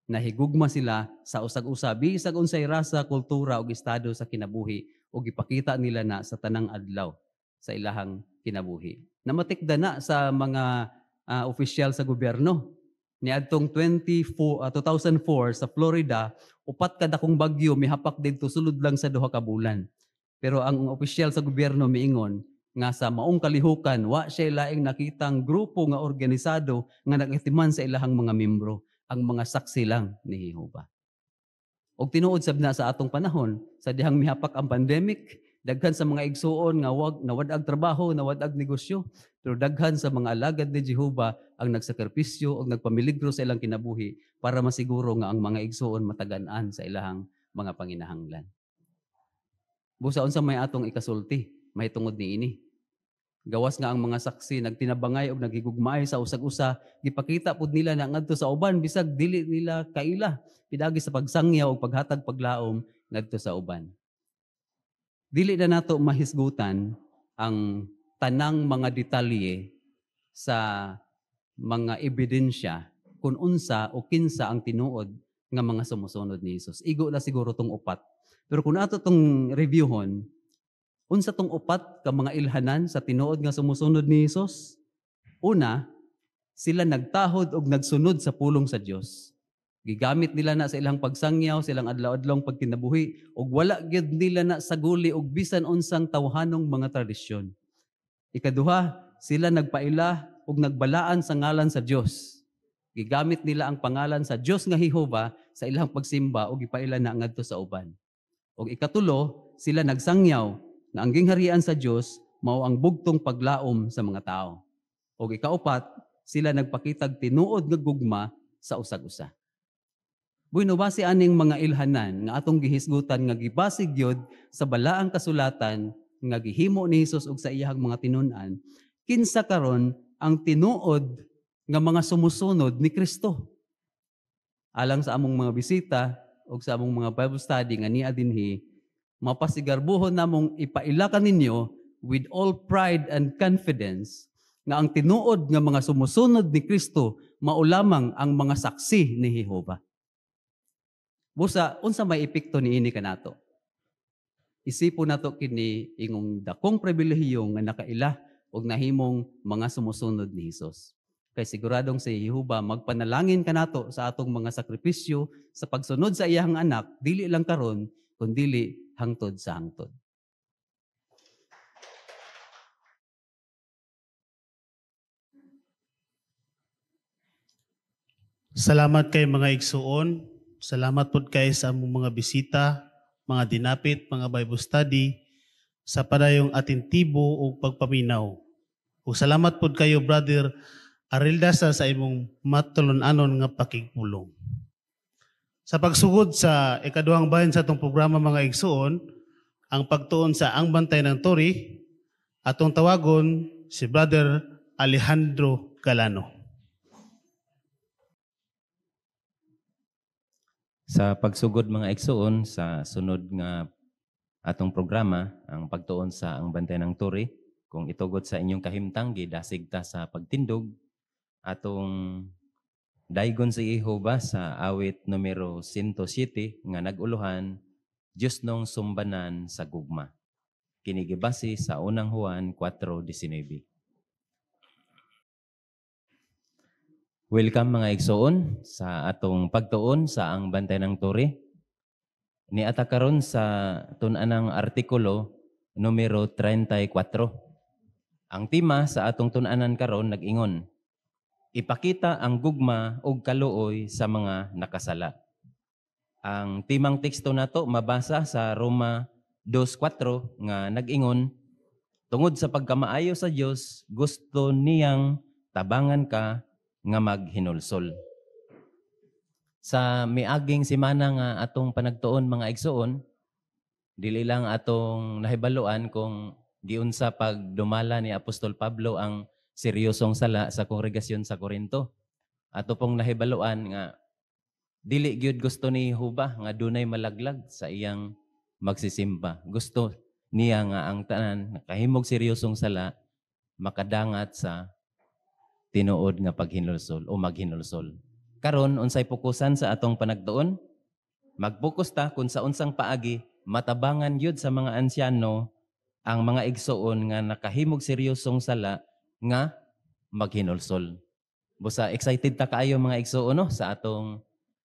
[SPEAKER 2] Nahigugma sila sa usag-usa, bisag unsay rasa, kultura ug estado sa kinabuhi ug ipakita nila na sa tanang adlaw sa ilahang kinabuhi. Namatikda na sa mga opisyal sa gobyerno. Niadtong 2004 sa Florida, upat ka dakong bagyo mihapak didto sulod lang sa duha ka bulan. Pero ang opisyal sa gobyerno miingon nga sa maong kalihukan, wa siya laing nakitang grupo nga organisado nga nag-itiman sa ilahang mga membro, ang mga saksi lang ni Jehova. Og tinuod sab na sa atong panahon, sa dihang mihapak ang pandemic, daghan sa mga igsuon nga nawadag trabaho, nawadag negosyo, pero daghan sa mga alagad ni Jehova ang nagsakripisyo og nagpamiligro sa ilang kinabuhi para masiguro nga ang mga igsuon matagan-an sa ilahang mga panginahanglan. Busa unsa may atong ikasulti, mahitungod niini. Gawas nga ang mga saksi nagtinabangay og naghigugmaay sa usag-usa, gipakita pud nila na ngadto sa uban bisag dili nila kaila pidagi sa pagsangyaw og paghatag paglaom ngadto sa uban. Dili na nato mahisgutan ang tanang mga detalye sa mga ebidensya kung unsa o kinsa ang tinuod nga mga sumusunod ni Hesus. Igo na siguro tong upat. Pero kung ato tong reviewhon, unsa tong upat ka mga ilhanan sa tinuod nga sumusunod ni Hesus? Una, sila nagtahod og nagsunod sa pulong sa Dios. Gigamit nila na sa ilang pagsangyaw, silang adlaw-adlawng pagkinabuhi, ug wala gyud nila na saguli og bisan unsang tawhanong mga tradisyon. Ikaduha, sila nagpaila ug nagbalaan sa ngalan sa Dios. Gigamit nila ang pangalan sa Dios nga Jehova sa ilang pagsimba ug ipaila na ngadto sa uban. Ug ikatulo, sila nagsangyaw na ang gingharian sa Dios mao ang bugtong paglaom sa mga tao. Ug ikaupat, sila nagpakitag tinuod nga gugma sa usag-usa. Bueno, base aning mga ilhanan nga atong gihisgutan nga gibasig gyud sa balaang kasulatan nga gihimo ni Hesus og sa iyang mga tinun-an, kinsa karon ang tinuod nga mga sumusunod ni Kristo. Alang sa among mga bisita o sa among mga Bible study nga niya dinhi, mapasigarbuhon namong ipaila kaninyo with all pride and confidence nga ang tinuod nga mga sumusunod ni Kristo mao lamang ang mga saksi ni Jehova. Busa, unsa may epekto niini kanato? Isipon nato kini ingong dakong pribilehiyo nga nakaila og nahimong mga sumusunod ni Hesus. Kay siguradong si Jehova magpanalangin kanato sa atong mga sakripisyo sa pagsunod sa iyang anak, dili lang karon kundi hangtod sa hangtod.
[SPEAKER 1] Salamat kay mga igsuon. Salamat po kay sa among mga bisita, mga dinapit, mga Bible study, sa padayong atentibo o pagpaminaw. O salamat po kayo, Brother Arilda, sa imong matulon-anon nga pakigpulong. Sa pagsugod sa ikaduhang bahin sa itong programa mga igsuon, ang pagtuon sa Ang Bantay ng Turi, atong tawagon si Brother Alejandro Galano.
[SPEAKER 3] Sa pagsugod mga igsuon sa sunod nga atong programa, ang pagtuon sa Ang Bantay ng Turi, kung itugot sa inyong kahimtang, gidasig ta sa pagtindog, atong daygon si Jehova sa awit numero 107 nga nag-uluhan, Diyos nung sumbanan sa gugma. Kinigibasi sa unang Juan 4:19. Welcome mga igsoon sa atong pagtuon sa Ang Bantay ng Turi. Niata karon sa tun-anang artikulo numero 34. Ang tema sa atong tun-anan karon nag-ingon, ipakita ang gugma ug kaluoy sa mga nakasala. Ang timang teksto nato mabasa sa Roma 2:4 nga nag-ingon, tungod sa pagkamaayo sa Dios, gusto niyang tabangan ka nga maghinulsol. Sa miaging semana nga atong panagtuon mga igsoon, dili lang atong nahibaluan kung giunsa pagdumala ni Apostol Pablo ang seryosong sala sa kongregasyon sa Corinto. Ato pong nahibaluan nga dili gyud gusto ni Jehova nga dunay malaglag sa iyang magsisimba. Gusto niya nga ang tanan nakahimog seryosong sala makadangat sa tinuod nga paghinulsol o maghinulsol. Karon unsay pukusan sa atong panagtuon? Magpokus ta kung sa unsang paagi matabangan yud sa mga ansyano ang mga igsoon nga nakahimog seryosong sala nga maghinulsol. Busa excited ta kaayo mga igsoon no sa atong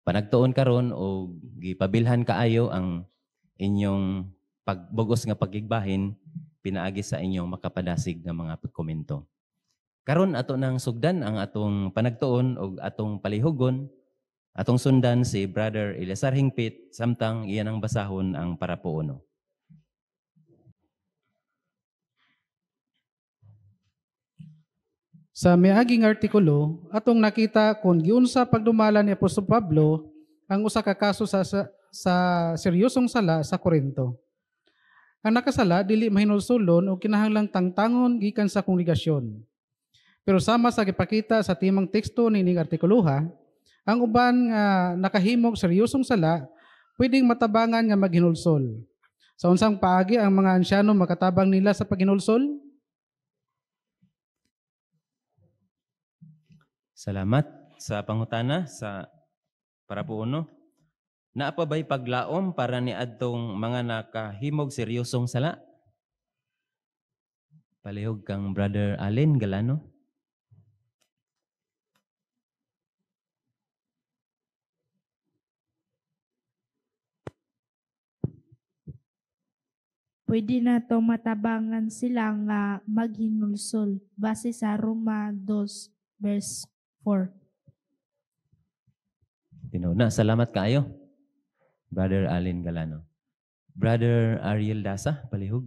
[SPEAKER 3] panagtuon karon o gipabilhan kaayo ang inyong pagbugos nga pagigbahin pinaagi sa inyong makapadasig nga mga pagkomento. Karon ato nang sugdan ang atong panagtuon o atong palihugon, atong sundan si Brother Eleazar Hingpit, samtang iyan ang basahon ang parapuono.
[SPEAKER 4] Sa miaging artikulo, atong nakita kung giunsa pagdumala ni Apostol Pablo ang usa ka kaso sa seryosong sala sa Corinto. Ang nakasala dili mahinulsulon o kinahanglang tangtangon gikan sa kongregasyon. Pero sama sa gipakita sa timang teksto nining artikuluha, ang uban nga nakahimog seryosong sala pwedeng matabangan nga maghinulsol. Sa unsang paagi ang mga ansyano makatabang nila sa paghinulsol?
[SPEAKER 3] Salamat sa pangutana sa parapuono. Naapa ba'y paglaom para ni adtong mga nakahimog seryosong sala? Palihog kang Brother Allen Galano.
[SPEAKER 5] Pwede na to matabangan sila nga maghinulsol base sa Roma 2 verse 4.
[SPEAKER 3] Tinuna, salamat kaayo. Brother Allen Galano. Brother Ariel Dasa, palihog.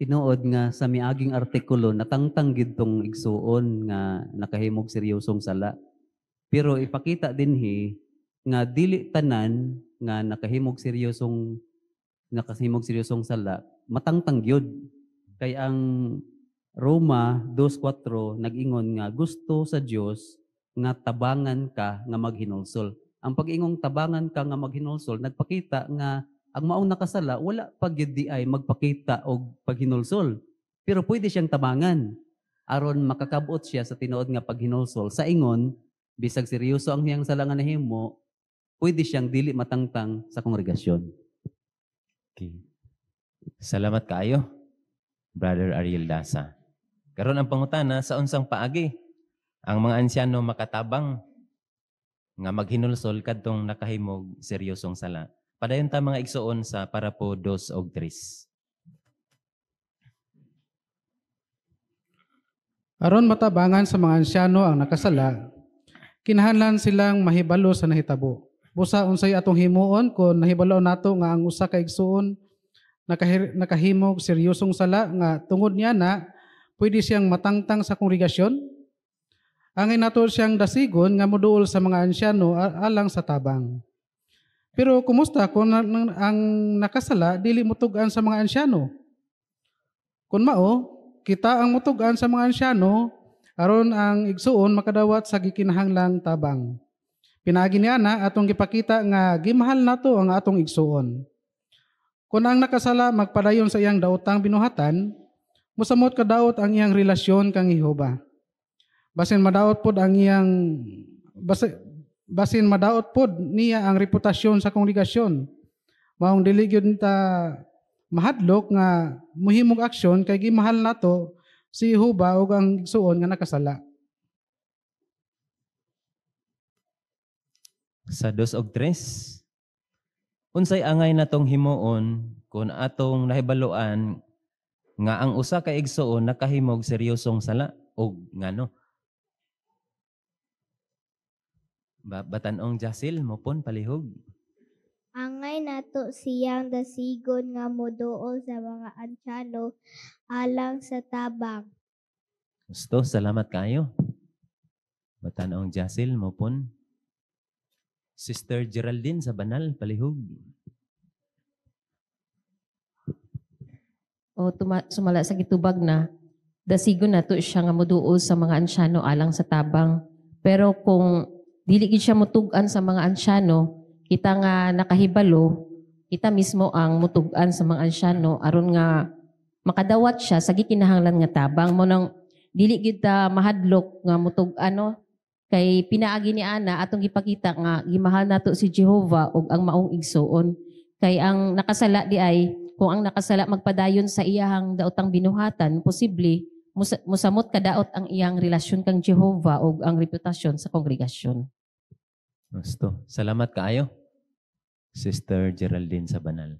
[SPEAKER 2] Tinuod nga sa miaging artikulo natangtang gid tong igsuon nga nakahimog seryosong sala. Pero ipakita dinhi nga dili tanan nga nakahimog seryosong sala matangtang gyud. Kay ang Roma 2:4 nag-ingon nga gusto sa Dios nga tabangan ka nga maghinulsol. Ang pag-ingong tabangan ka nga maghinulsol nagpakita nga ang maong nakasala wala pa gyud di ay magpakita og paghinulsol. Pero pwede siyang tabangan aron makakabot siya sa tinuod nga paghinulsol. Sa ingon bisag seryoso ang hiyang sala nga nahimo, pwede siyang dili matangtang sa kongregasyon.
[SPEAKER 3] Okay. Salamat kaayo, Brother Ariel Dasa. Karon ang pangutana sa unsang paagi ang mga ansyano makatabang nga maghinulsol kadtong nakahimog seryosong sala. Padayon ta mga igsuon sa parapo 2 ug 3.
[SPEAKER 4] Aron matabangan sa mga ansyano ang nakasala, kinahanglan silang mahibalo sa nahitabo. Busa unsay atong himuon kung nahibalo nato nga ang usa ka igsuon nakahimog seryosong sala nga tungod niya na pwede siyang matangtang sa kongregasyon. Angin nato siyang dasigon nga moduol sa mga ansyano alang sa tabang. Pero kumusta kung ang nakasala dili mutugan sa mga ansyano? Kung mao, kita ang mutugan sa mga ansyano aron ang igsuon makadawat sa gikinahanglang tabang. Pinaagi niya na atong gipakita nga gimahal nato ang atong igsuon. Kung ang nakasala magpadayon sa iyang daotang binuhatan, musamot kadaot ang iyang relasyon kang Jehova. Basin madaot pod niya ang reputasyon sa kongregasyon. Maong dili gyud ta mahadlok nga muhimog aksyon kay gimahal nato si Jehova ug ang igsuon nga nakasala.
[SPEAKER 3] Sa 2 ug 3, unsay angay natong himuon kung atong nahibaloan nga ang usa ka igsuon nakahimog seryosong sala ug ngano? Batanong Jasil mo pon palihog.
[SPEAKER 6] Angay nato siyang dasigon nga moduol sa mga ansyano alang sa tabang.
[SPEAKER 3] Gusto, salamat kayo. Batanong Jasil mo pon. Sister Geraldine sa Banal, palihog.
[SPEAKER 7] O sumala sa gitubag na, dasigon nato siya nga moduol sa mga ansyano alang sa tabang. Pero kung dili gid siya mutugan sa mga ansyano, kita nga nakahibalo, kita mismo ang mutugan sa mga ansyano aron nga makadawat siya sa gikinahanglan nga tabang mo nang dili gid ta mahadlok nga mutugan no kay pinaagi ni ana atong gipakita nga gimahal nato si Jehova ug ang maong igsuon. Kay ang nakasala di ay kung ang nakasala magpadayon sa iyang daotang binuhatan, posible musamot kadaot ang iyang relasyon kang Jehova ug ang reputasyon sa kongregasyon.
[SPEAKER 3] Gusto. Salamat kaayo. Sister Geraldine sa Banal.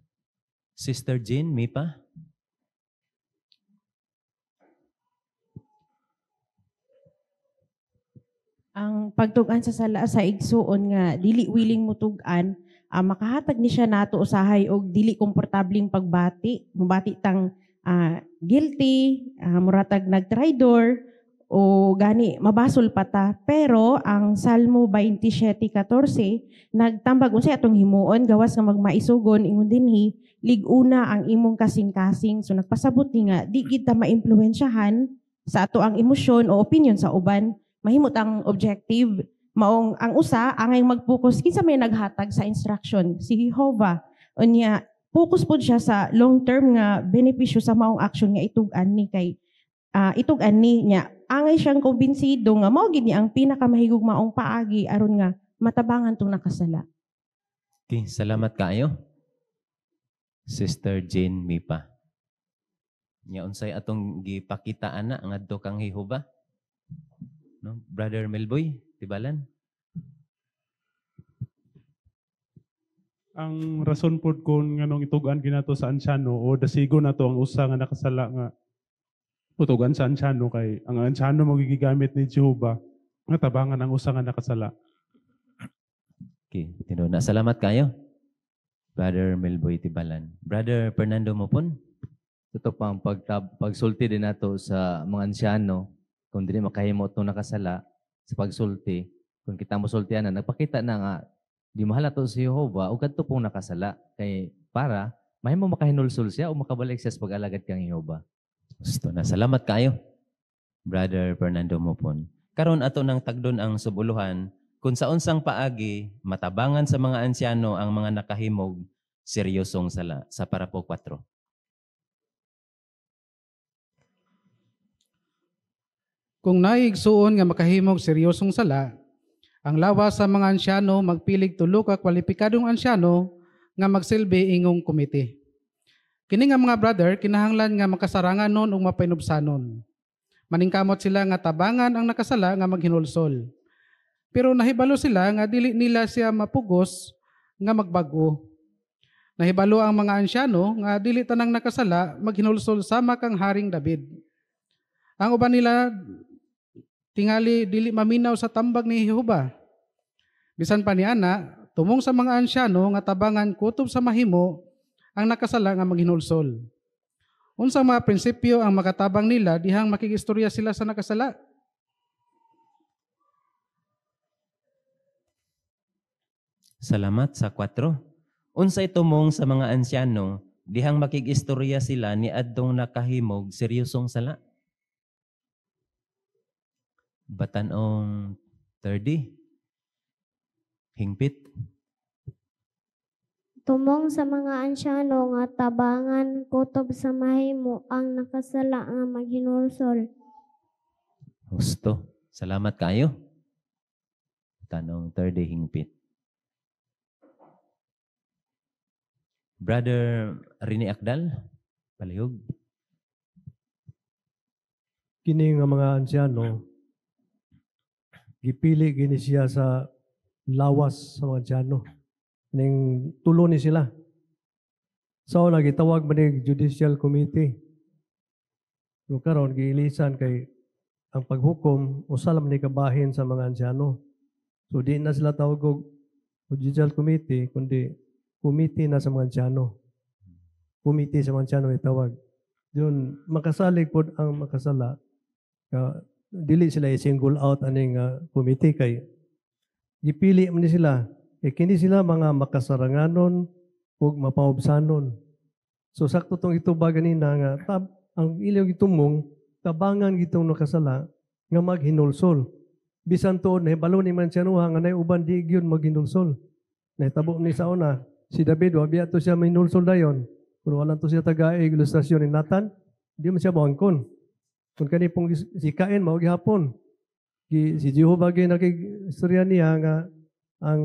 [SPEAKER 3] Sister Jean, may pa?
[SPEAKER 8] Ang pagtugan sa sala sa igsuon nga dili willing mutugan, makahatag ni siya nato usahay og dili komportabling pagbati, mubati tang guilty, muratag nagtraidor o gani mabasol pata. Pero ang Salmo 27:14 nagtambag unsay atong himuon gawas nga magmaisugon ingon dinhi liguna ang imong kasing-kasing. So nagpasabot ni nga di gid ta maimpluwensyahan sa ato ang emosyon o opinion sa uban. Mahimot ang objective. Maong ang usa angay mag-focus kinsa may naghatag sa instruction si Jehova. Unya focus pod siya sa long term nga benepisyo sa maong action nga itugan ni kay itugan ni nya angay siyang kumbinsido nga mao gid ni ang pinakamahigug maong paagi aron nga matabangan tong nakasala.
[SPEAKER 3] Okay, salamat kaayo. Sister Jane Mipa. Nya unsay atong gipakita ana ngadto kang Jehova? No, Brother Melboy, tibalan.
[SPEAKER 9] Ang rason pod kung nganong itugan ginato sa ansyano o dasigon nato ang usa nga nakasala nga utugan sa ansyano kay ang ansyano magigamit ni Jehova nga tabangan ang usa nga nakasala.
[SPEAKER 3] Okay, tinuna. Salamat kayo. Brother Melboy Tibalan. Brother Fernando Mopon.
[SPEAKER 10] Ito pang pagsulti din nato sa mga ansyano, kung dili makahimo itong nakasala sa pagsulti, kung kita mo sultihan na, nagpakita na nga, di mahal to si Jehovah, o kadto pong nakasala, kay para mahimo makahinulsul siya o makabalik siya sa pag-alagad kang Jehovah.
[SPEAKER 3] Gusto na. Salamat kayo, Brother Fernando Mopon. Karon ato ng tagdon ang subuluhan, kung sa unsang paagi, matabangan sa mga ansyano ang mga nakahimog, seryosong sala. Sa parapo 4.
[SPEAKER 4] Kung naigsuon nga makahimog seryosong sala, ang lawas sa mga ansyano magpilig tulo ka kwalipikadong ansyano nga magsilbi ingong komite. Kini nga mga brother, kinahanglan nga makasarangan nun ug mapainubsanon. Maningkamot sila nga tabangan ang nakasala nga maghinulsol. Pero nahibalo sila nga dili nila siya mapugos nga magbago. Nahibalo ang mga ansyano nga dili tanang nakasala maghinulsol sama kang Haring David. Ang uban nila tingali dili maminaw sa tambag ni Jehovah. Bisan pa niana, tumong sa mga ansyano nga tabangan kutob sa mahimo ang nakasala nga maghinulsol. Unsang mga prinsipyo ang makatabang nila dihang makigistorya sila sa nakasala?
[SPEAKER 3] Salamat sa 4. Unsay tumong sa mga ansyano, dihang makigistorya sila ni adtong nakahimog seryosong sala. Batanong 30. Hingpit.
[SPEAKER 6] Tumong sa mga ansyano nga tabangan kutob sa mahimo ang nakasala nga maghinulsol.
[SPEAKER 3] Gusto. Salamat kayo. Tanong 30. Hingpit. Brother Rene Akdal, palihog.
[SPEAKER 11] Kini nga mga ansyano, gipili gini siya sa lawas sa mga ansyano. Ning tulo ni sila. So nagitawag man ni Judicial Committee. Pero karon giilisan kay ang paghukom usa man ni kabahin sa mga ansyano. So di na sila tawag og Judicial Committee kundi committee na sa mga ansyano. Committee sa mga ansyano itawag. Yun, makasalig po ang makasala. Dili sila i-single out aning committee kay gipili man sila. Kini sila mga makasaranganon ug mapaubsanon. So sakto tong itubag ganina nga ang ilang gitumong tabangan gitong nakasala nga maghinulsol. Bisan tuod na balo ni man siya nga nay uban di gyud maghinulsol. Nahitabo ni sa una si David wa biya to siya mahinulsol dayon. Pero wala to siya taga ilustrasyon ni Nathan, di man siya mangkon. Kung kani pong si Cain mao gihapon. Si Jehovah gay nakig-istorya niya nga ang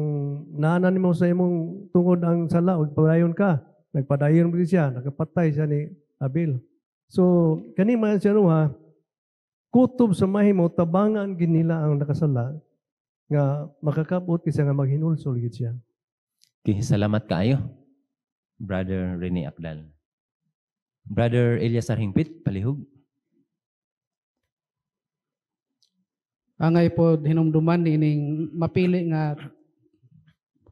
[SPEAKER 11] naanan mo sa imong tungod ang sala ug padayon ka. Nagpadayon mo siya, nakapatay siya ni Abel. So, kani man siya nuha, kutob sa mahimo tabangan ginila ang nakasala nga makakabot kasi nga maghinulsol gid siya.
[SPEAKER 3] Okay, salamat kaayo, Brother Rene Akdal. Brother Eliasar Hingpit, palihog.
[SPEAKER 4] Angay po hinumduman ining mapili nga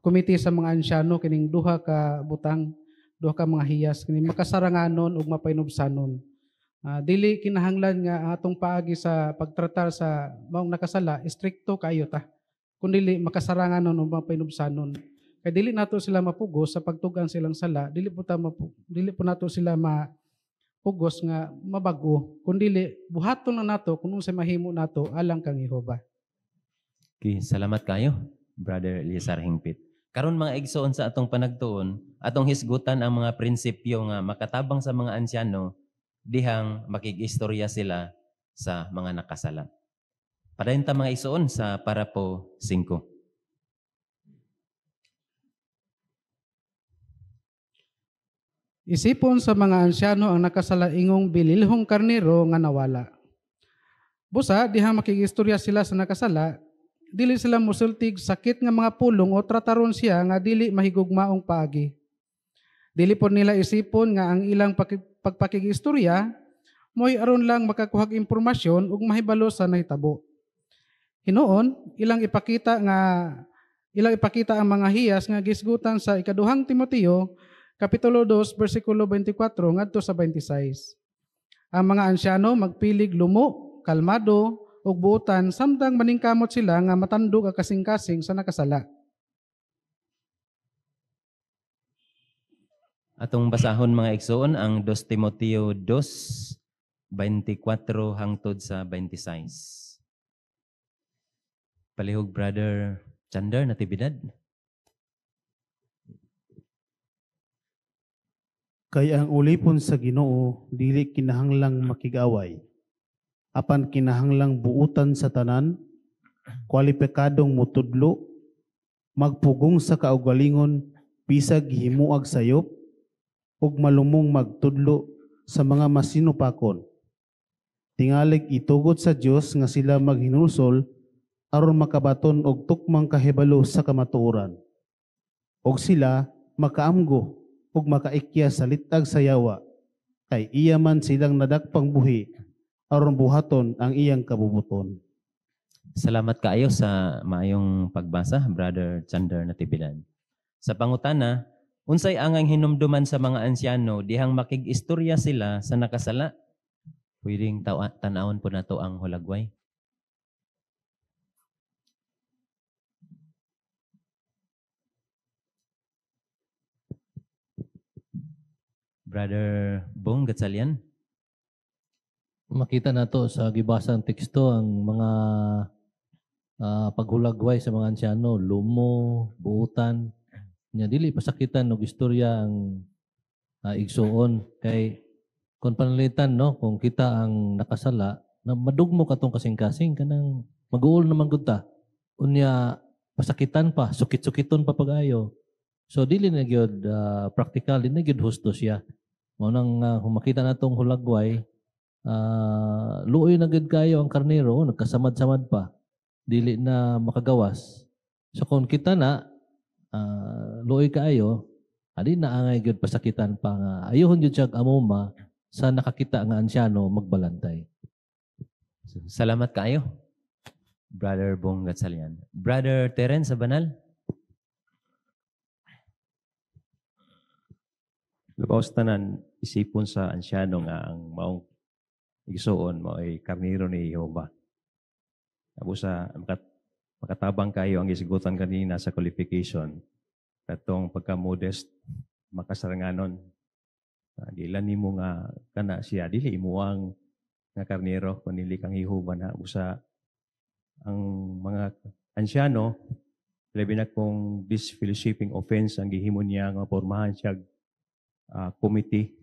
[SPEAKER 4] komite sa mga ansyano kining duha ka butang, duha ka mga hiyas kining makasaranganon ug mapainubsanon. Dili kinahanglan nga atong paagi sa pagtratar sa maong nakasala strikto kayo ta. Kundi makasaranganon ug mapainubsanon. Kay dili nato sila mapugos sa pagtugan silang sala, dili po nato sila mapugos nga mabago, kundi buhaton lang nato kung unsay mahimo nato alang kang Jehova.
[SPEAKER 3] Okay, salamat kayo, Brother Eliasar Hingpit. Karon mga igsoon sa atong panagtuon, atong hisgutan ang mga prinsipyo nga makatabang sa mga ansyano dihang makig-istorya sila sa mga nakasala. Padayon ta mga igsoon sa parapo 5.
[SPEAKER 4] Isipon sa mga ansyano ang nakasala ingong bililhong karnero nga nawala. Busa, diha makikistorya sila sa nakasala, dili sila musultig sakit nga mga pulong o trataron siya nga dili mahigugmaong paagi. Dili po nila isipon nga ang ilang pagpakikistorya mo'y aron lang makakuhag impormasyon ug mahibalo sa nahitabo. Hinoon, ilang ipakita ang mga hiyas nga gisgutan sa ikaduhang Timoteo Kapitulo 2, versikulo 24 ngadto sa 26. Ang mga ansyano magpilig lumo, kalmado, ug buotan samtang maningkamot sila nga matandog ang kasing-kasing sa nakasala.
[SPEAKER 3] Atong basahon mga igsoon ang 2 Timoteo 2:24 hangtod sa 26. Palihog Brother Chander Natividad.
[SPEAKER 1] Kay ang ulipon sa Ginoo dili kinahanglang makig-away. Apan kinahanglang buutan sa tanan, kwalipikadong mutudlo, magpugong sa kaugalingon bisag himuag sayop, ug malumong magtudlo sa mga masinupakon. Tingalig itugot sa Dios nga sila maghinulsol aron makabaton og tukmang kahibalo sa kamatuoran. Og sila makaamgo ug makaikya sa litag sa yawa, kay iya man silang nadakpang buhi aron buhaton ang iyang kabubuton.
[SPEAKER 3] Salamat kaayo sa maayong pagbasa, Brother Chander Natividad. Sa pangutana, unsay angang hinumduman sa mga ansyano dihang makig-istorya sila sa nakasala? Pwedeng tanawon po nato ang hulagway. Brother Bong Gatsalian.
[SPEAKER 12] Makita nato sa gibasang teksto ang mga paghulagway sa mga ansyano, lumo, buutan. Nya dili pasakitan og istorya ang igsuon kay kung panalitan no kung kita ang nakasala na madugmo katong kasing-kasing kanang mag-uol naman gud ta. Unya pasakitan pa, sukit-sukiton pa pag-ayo. So dili na gyud practical, dili na gyud husto siya. Mao nang makita natong hulagway, luoy na gud kayo ang karnero, nagkasamad-samad pa. Dili na makagawas. So kung kita na luoy kaayo, adi na angay gyud pasakitan pa nga ayohon gyud siya amuma sa nakakita nga ansyano magbalantay.
[SPEAKER 3] Salamat kaayo, Brother Bong Gatsalian. Brother Terence Abanal.
[SPEAKER 13] Lubaw sa tanan, isipon sa ansyano nga ang maong igsuon mo ay karniro ni Jehova. Tapos sa makatabang kayo ang isigutan kanina sa qualification, katong pagka-modest, makasaranganon. Dila nimo nga kana siya, dili imuang nga karniro, kunili kang Jehova na usa ang mga ansyano, labi na kung disfellowshipping offense ang gihimo niya nga pormahan siya committee.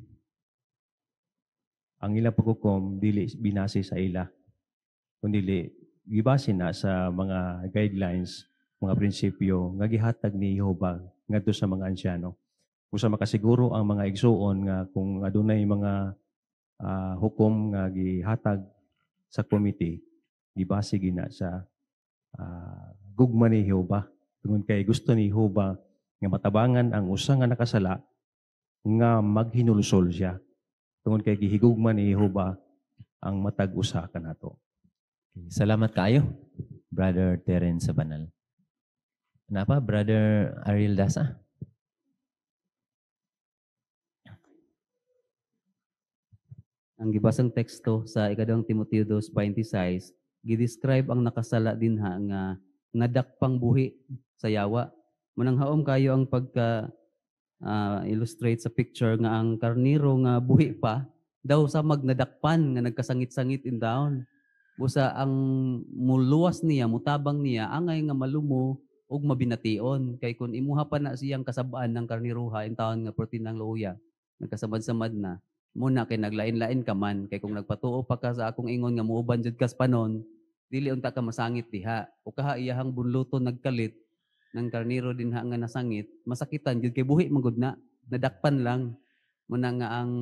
[SPEAKER 13] Ang ilang pagkukom dili binase sa ila, kundi gibase na sa mga guidelines, mga prinsipyo nga gihatag ni Jehova ngadto sa mga ansyano. Usa makasiguro ang mga igsuon nga kung adunay mga hukom nga gihatag sa committee, gibase gina sa gugma ni Jehova. Tungod kay gusto ni Jehova nga matabangan ang usa nga nakasala nga maghinulsol siya. Tungod kay gihigugma ni Jehova ang matag usa kanato.
[SPEAKER 3] Salamat kaayo, Brother Terence Abanal. Napa, Brother Ariel Dasa?
[SPEAKER 2] Ang gibasang teksto sa 2 Timoteo 2:26, gidescribe ang nakasala dinha nga nadakpang buhi sa yawa. Munang haom kayo ang pagka illustrate sa picture nga ang karniro nga buhi pa daw sa magnadakpan nga nagkasangit-sangit in down. Busa ang muluwas niya, mutabang niya, angay nga malumo ug mabination. Kay kung imuha pa na siyang kasabaan ng karniruha in taon nga protein ng luya, nagkasamad-samad na, muna kay naglain-lain ka man. Kay kung nagpatuo pa ka sa akong ingon nga muuban jud kas panon, dili unta ka masangit diha. O kaha iyahang bunluto nagkalit, ng karniro din nga nasangit, masakitan jud kay buhi magud na, nadakpan lang. Muna nga ang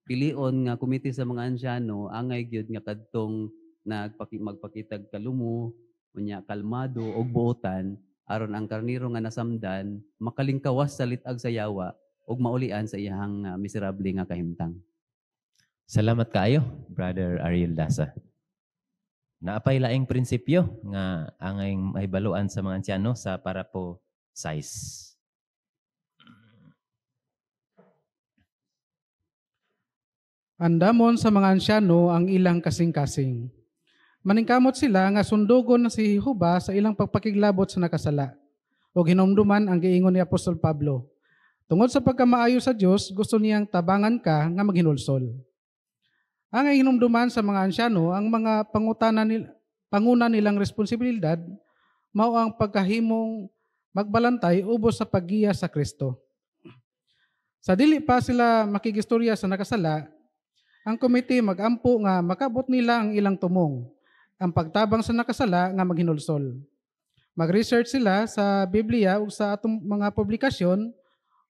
[SPEAKER 2] pilion nga komite sa mga ansyano, angay gyud nga kadtong magpakitag kalumo, unya kalmado og buotan aron ang karniro nga nasamdan makalingkawas sa litag sa yawa ug maulian sa iyang miserable nga kahimtang.
[SPEAKER 3] Salamat kaayo, Brother Ariel Dasa. Naapay laing prinsipyo nga angay mahibaluan sa mga ansyano sa parapo size.
[SPEAKER 4] Andamon sa mga ansyano ang ilang kasing-kasing. Maningkamot sila nga sundugon na si Jehova sa ilang pagpakiglabot sa nakasala. O hinumduman ang giingon ni Apostol Pablo. Tungod sa pagkamaayo sa Diyos, gusto niyang tabangan ka nga maghinulsol. Ang hinumduman sa mga ansyano, ang mga panguna nilang responsibilidad, mao ang pagkahimong magbalantay ubos sa paggiya sa Kristo. Sa dili pa sila makigistorya sa nakasala, ang komite magampo nga makabot nila ang ilang tumong, ang pagtabang sa nakasala nga maghinulsol. Mag-research sila sa Biblia o sa atong mga publikasyon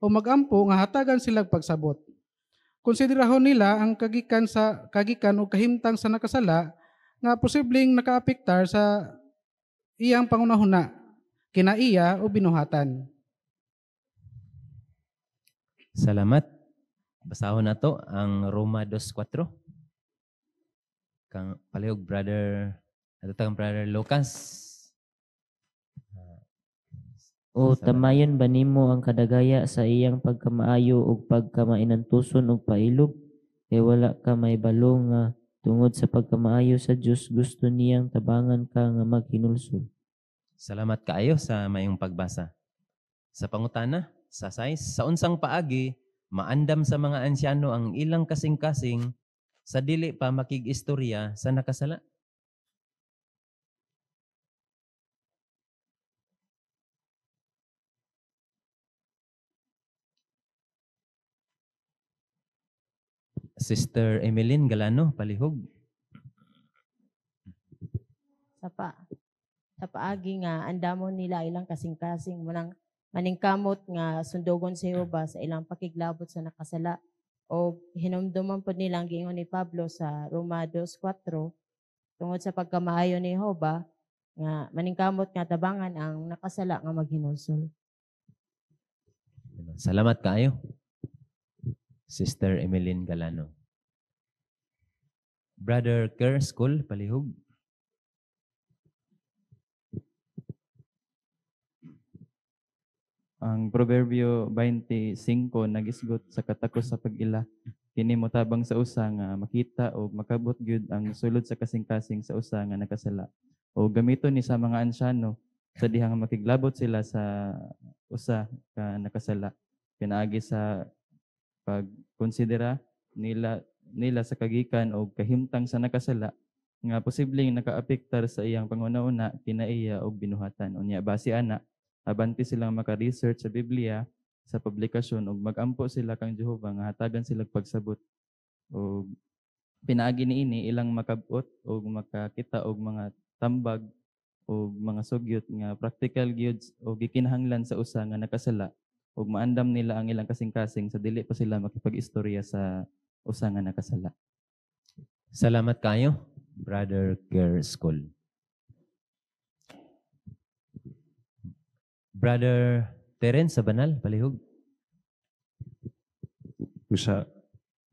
[SPEAKER 4] o magampo nga hatagan sila pagsabot. Konsiderahon nila ang kagikan o kahimtang sa nakasala nga posibleng nakaapektar sa iyang pangunahuna, kinaiya o binuhatan.
[SPEAKER 3] Salamat. Basahon na to ang Roma 2:4. Kang palihog brother Lucas.
[SPEAKER 14] O tamayon ba nimo ang kadagaya sa iyang pagkamaayo ug pagkamainantuson ug pailob? Kay wala ka may balo nga tungod sa pagkamaayo sa Dios gusto niyang tabangan ka nga maghinulsol.
[SPEAKER 3] Salamat kaayo sa mayong pagbasa. Sa pangutana, sa size, sa unsang paagi, maandam sa mga ansyano ang ilang kasing-kasing sa dili pa makig-istorya sa nakasala. Sister Emeline Galano, palihog.
[SPEAKER 8] Sa paagi nga andamon nila ilang kasing-kasing maningkamot nga sundugon si Jehova sa ilang pakiglabot sa nakasala o hinumduman po nilang giingon ni Pablo sa Roma 2:4 tungod sa pagkamaayo ni Jehova nga maningkamot nga tabangan ang nakasala nga maghinulsol.
[SPEAKER 3] Salamat kaayo. Sister Emeline Galano. Brother Kerr School, palihog.
[SPEAKER 15] Ang Proverbio 25 nagisgot sa katakos sa pag-ila. Kini motabang sa usa nga makita o makabot gyud ang sulod sa kasing-kasing sa usa nga nakasala. O gamiton ni sa mga ansyano sa dihang makiglabot sila sa usa ka nakasala. Pinaagi sa pagkonsidera nila sa kagikan o kahimtang sa nakasala nga posibleng nakaapektar sa iyang pangunauna, kinaiya o binuhatan. Unya base ana abanti silang maka-research sa Biblia, sa publikasyon, o magampo sila kang Jehova nga hatagan sila pagsabot. O pinaagi niini ilang makabot o makakita og mga tambag o mga sugyot nga practical goods o gikinahanglan sa usa nga nakasala ug maandam nila ang ilang kasing-kasing sa dili pa sila makipag-istorya sa usa nga nakasala.
[SPEAKER 3] Salamat kayo, Brother Kerr School. Brother Terence Sabanal, palihog.
[SPEAKER 13] Usa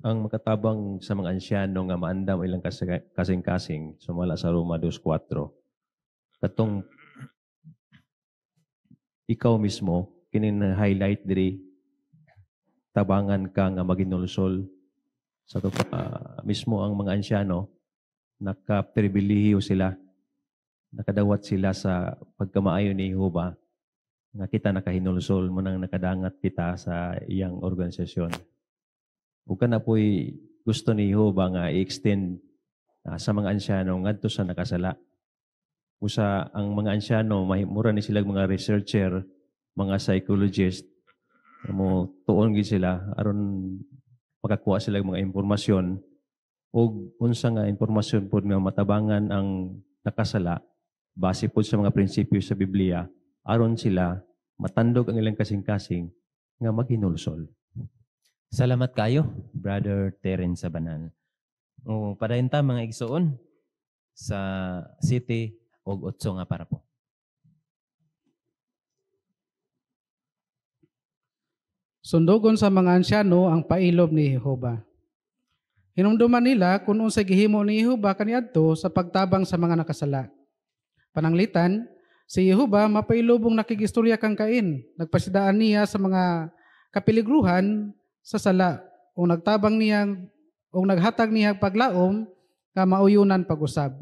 [SPEAKER 13] ang makatabang sa mga ansyano nga maandam ilang kasing-kasing sumala sa Roma 2:4. Katong ikaw mismo kinin highlight diri tabangan ka nga maginulsol sa mismo ang mga ansyano nakapribilehiyo sila, nakadawat sila sa pagkamaayo ni Jehova nga kita nakahinulsol mo nang nakadangat kita sa iyang organisasyon. Ug kana po'y gusto ni Jehova nga i-extend sa mga ansyano ngadto sa nakasala. Usa ang mga ansyano mura ni sila mga researcher, mga psychologist, mo tuon gid sila aron makakuha sila mga impormasyon ug unsa nga impormasyon pod nga matabangan ang nakasala base pod sa mga prinsipyo sa Biblia aron sila matandog ang ilang kasing-kasing nga maghinulsol.
[SPEAKER 3] Salamat kayo, Brother Terence Sabanal. O padayon ta mga igsoon sa City og 8 nga para po.
[SPEAKER 4] Sundugon sa mga ansyano ang pailob ni Jehova. Hinumduman nila kung unsay gihimo ni Jehova kaniadto sa pagtabang sa mga nakasala. Pananglitan, si Jehova mapailubong nakigistorya kang Kain. Nagpasidaan niya sa mga kapiligruhan sa sala o nagtabang niyang o naghatag niya paglaom nga mauyunan pag-usab.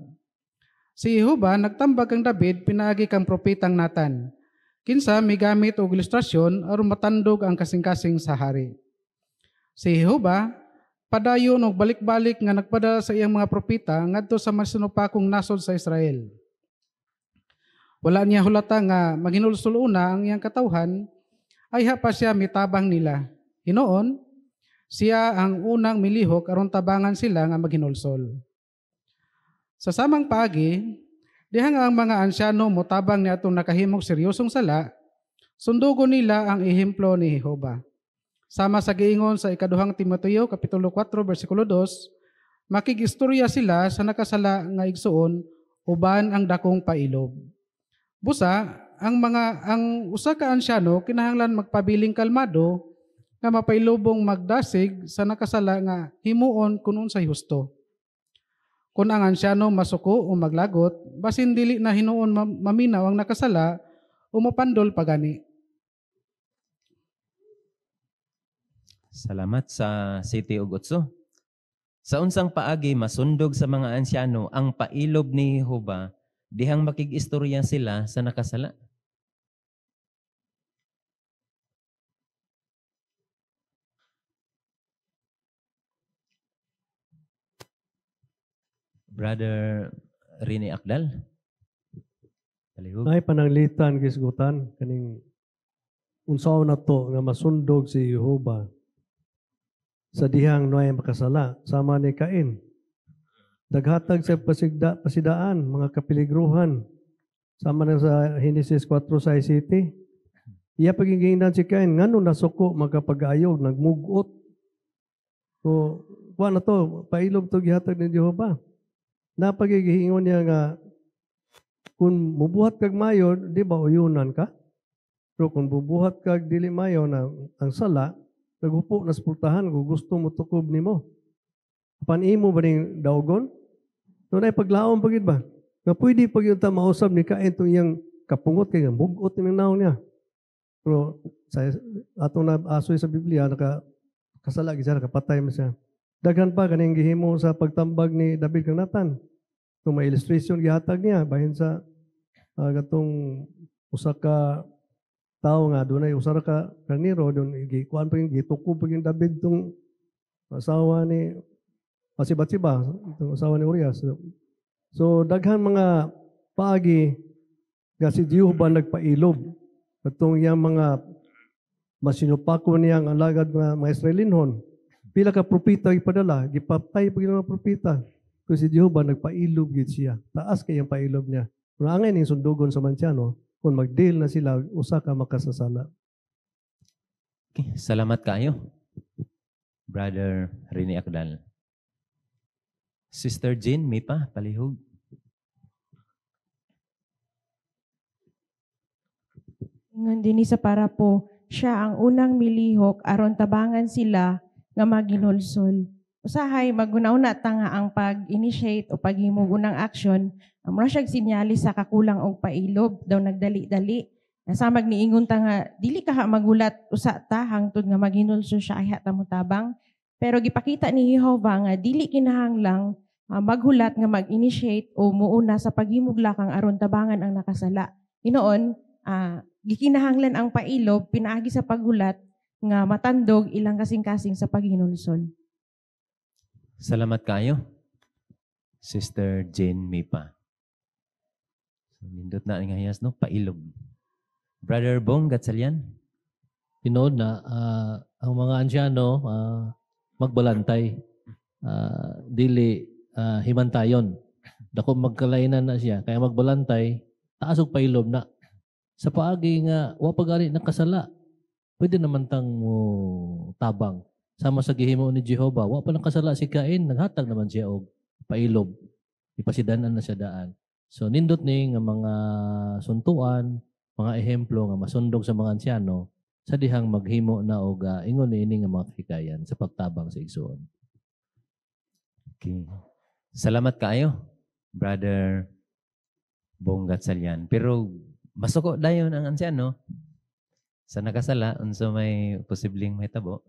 [SPEAKER 4] Si Jehovah nagtambag kang David pinaagi kang propetang Natan. Kinsa migamit og ilustrasyon aron matandog ang kasing-kasing sa hari. Si Jehovah padayon og balik-balik nga nagpadala sa iyang mga propeta ngadto sa masinupakong nasod sa Israel. Wala niya hulata nga maghinulsol una ang iyang katawhan, ay pa siya mitabang nila. Hinoon, siya ang unang milihok aron tabangan sila nga maghinulsol. Sa samang paagi, dihang ang mga ansyano motabang ni atong nakahimog seryosong sala, sundugon nila ang ehemplo ni Jehovah. Sama sa giingon sa ikaduhang Timoteo, Kapitulo 4, versikulo 2, makigistorya sila sa nakasala nga igsuon, uban ang dakong pailob. Busa, ang usa ka ansyano kinahanglan magpabiling kalmado nga mapailubong magdasig sa nakasala nga himuon kun unsay husto. Kung ang ansyano masuko o maglagot, basin dili na hinuon maminaw ang nakasala o mapandol pagani.
[SPEAKER 3] Salamat sa City ug Utso. Sa unsang paagi masundog sa mga ansyano ang pailob ni Jehovah dihang makig-istorya sila sa nakasala. Brother Rene Akdal. Palihog.
[SPEAKER 11] Ay pananglitan gisgutan kaning unsaon na to nga masundog si Jehovah sa dihang noy makasala sama ni Cain. Daghatag sa pasidaan, mga kapiligruhan. Sama na sa Genesis 4:6. Iya paginginan si Cain, ngano nasuko magkapag-ayog, nagmugot. So, kuha na to, pailob to gihatag ni Jehovah. Napagigingon niya nga, kung mubuhat kag mayo, di ba uyunan ka? Pero kung bubuhat kag dili mayo na ang sala, naghupo na sa pultahan kung gusto mo tukob nimo. Panimo ba ning daugon? So na paglaom pagid ba? Nga pwede pag yung mausab ni Cain itong iyang kapungot kay bugot yung naong niya. Pero sa atong naasoy sa Biblia, nakasala siya, nakapatay mo siya. Daghan pa kaning gihimo sa pagtambag ni David kang Natan. Itong may illustration gihatag niya bahin sa gatong usa ka tao nga doon ay usa ka karniro doon kuan pa yung gitukob pa yung David tong asawa ni si Batsiba, itong asawa ni Urias. So, daghan mga paagi nga si Jehovah nagpailob. Itong iyang mga masinupako niyang alagad mga Israelinhon. Pila ka propita ipadala, gipatay pa yung mga propita. Kung si Jehovah nagpailob gid siya. Taas kayang pailob niya. Kung angay ning sundugon sa mansyano, kung mag-deal na sila, usa ka makasasala.
[SPEAKER 3] Okay, salamat kayo. Brother Rene Akdal. Sister Jean, may pa, palihog.
[SPEAKER 8] Ngan dinhi sa para po, siya ang unang milihok aron tabangan sila nga maginulsol. Usahay magunauna ta nga ang pag-initiate o paghimog unang action, amra siya sinyalis sa kakulang og pailob daw nagdali-dali. Nasamag niingon ta nga dili ka magulat usa ta hangtod nga maginulsol siya ay ta mo tabang. Pero gipakita ni Jehovah nga dili kinahanglang maghulat nga mag-initiate o muuna sa paghimug-lakang aron tabangan ang nakasala. Inoon, gikinahanglan ang pailob pinaagi sa paghulat nga matandog ilang kasing-kasing sa paghinulsol.
[SPEAKER 3] Salamat kayo. Sister Jane Mipa. So, nindot na nga hiyas, no? Pailob. Brother Bong Gatsalyan.
[SPEAKER 12] Tinood na, ang mga ansyano, magbalantay. Dili himantayon. Dako magkalainan na siya. Kaya magbalantay, taas og pailob na. Sa paagi nga, wapagari nakasala. Pwede naman tang tabang. Sama sa gihimo ni Jehovah, wa pa nakasala si Cain, naghatag naman siya og pailob. Ipasidanan na siya daan. So nindot ni nga mga suntuan, mga ehemplo nga masundog sa mga ansyano, sa dihang maghimo na og ingon ini nga mga hikayan sa pagtabang sa igsoon.
[SPEAKER 3] Okay. Salamat kaayo, Brother Bong Gatsalyan. Pero masuko dayon ang ansyano sa nakasala unsa may posibleng mahitabo.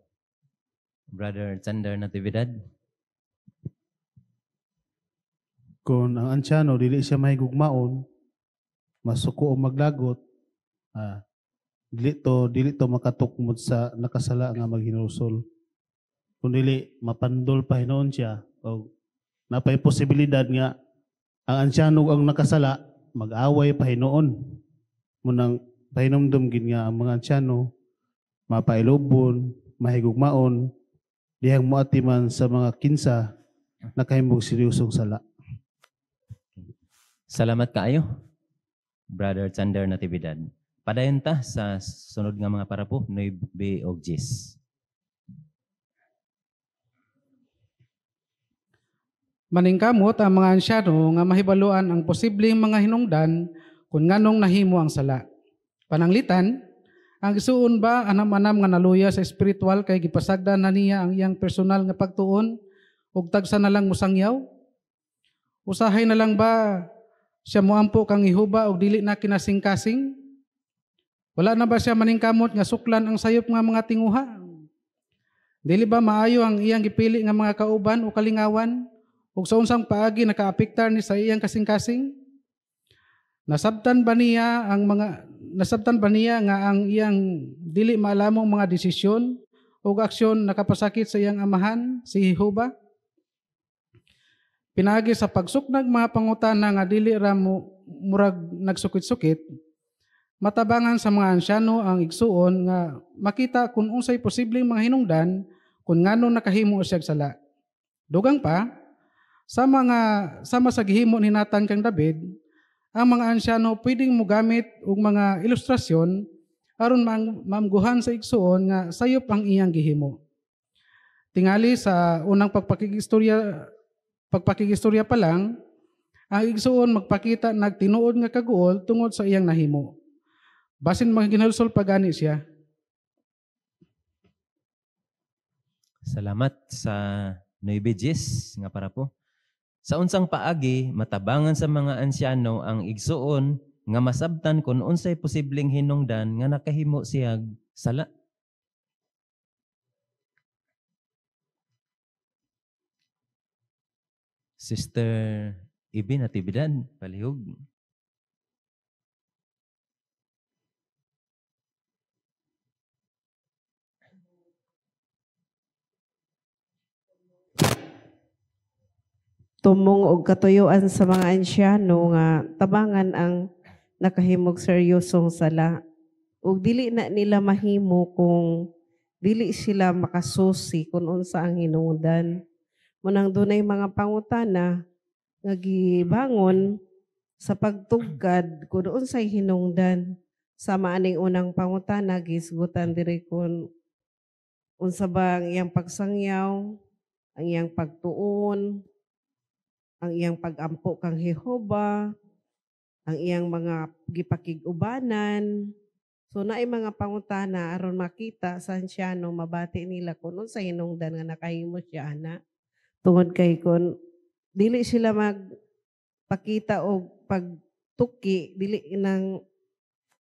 [SPEAKER 3] Brother Chander Natividad.
[SPEAKER 1] kung ang ansyano dili siya mahigugmaon, masuko o maglagot, dili to makatukmod sa nakasala nga maghinulsol. Kung dili mapandol pa hinoon siya o napay posibilidad nga ang ansyano ang nakasala mag-away pa hinoon. Munang pahinomdom gid nga ang mga ansyano mapailobon, mahigugmaon, dihang moatiman sa mga kinsa nakahimog seryosong sala.
[SPEAKER 3] Salamat kaayo, Brother Chander Natividad. Padayon ta sa sunod nga mga parapo, 9 og 10.
[SPEAKER 4] Maningkamot ang mga ansyano nga mahibaluan ang posibleng mga hinungdan kung nganong nahimo ang sala. Pananglitan, ang isuon ba anam-anam nga naluya sa espiritual kay gipasagdan na niya ang iyang personal nga pagtuon ug tagsa na lang musangyaw? Usahay na lang ba siya moampo kang ihuba og dili na kinasing-kasing? Wala na ba siya maningkamot nga suklan ang sayop nga mga tinguha? Dili ba maayo ang iyang gipili nga mga kauban o kalingawan ug sa unsang paagi nakaapektar ni sa iyang kasing-kasing? Nasabtan ba niya nga ang iyang dili maalamong mga desisyon o aksyon nakapasakit sa iyang amahan si Jehova? Pinagi sa pagsuknag mga pangutana nga dili ra murag nagsukit-sukit, matabangan sa mga ansyano ang igsuon nga makita kung unsay posibleng mga hinungdan kung ngano nakahimo siya sala. Dugang pa, sama sa gihimo ni Nathan kang David, ang mga ansyano pwedeng mogamit og mga ilustrasyon aron maamguhan sa igsuon nga sayop ang iyang gihimo. Tingali sa unang pagpakigistorya pa lang, ang igsuon magpakita nagtinuod nga kaguol tungod sa iyang nahimo. Basin maghinulsol pagani siya.
[SPEAKER 3] Salamat sa 9 nga parapo. Sa unsang paagi, matabangan sa mga ansyano ang igsuon nga masabtan kung unsay posibleng hinungdan nga nakahimo siyag sala. Sister Ibi Natividad, palihog.
[SPEAKER 8] Tumong og katuyuan sa mga ansyano nga tabangan ang nakahimog seryosong sala ug dili na nila mahimo kung dili sila makasusi kung unsa ang hinungdan. Munang dunay mga pangutana nga gibangon sa pagtugkad kung unsay hinungdan. Sama aning unang pangutana gisgutan diri kung unsa ba ang iyang pagsangyaw, ang iyang pagtuon, ang iyang pag-ampo kang Jehova, ang iyang mga gipakig-ubanan. So naay mga pangutana aron makita sa ansyano mabati nila kung unsa hinungdan nga nakahimo siya ana. Tungod kay kun dili sila magpakita og pagtuki, dili nang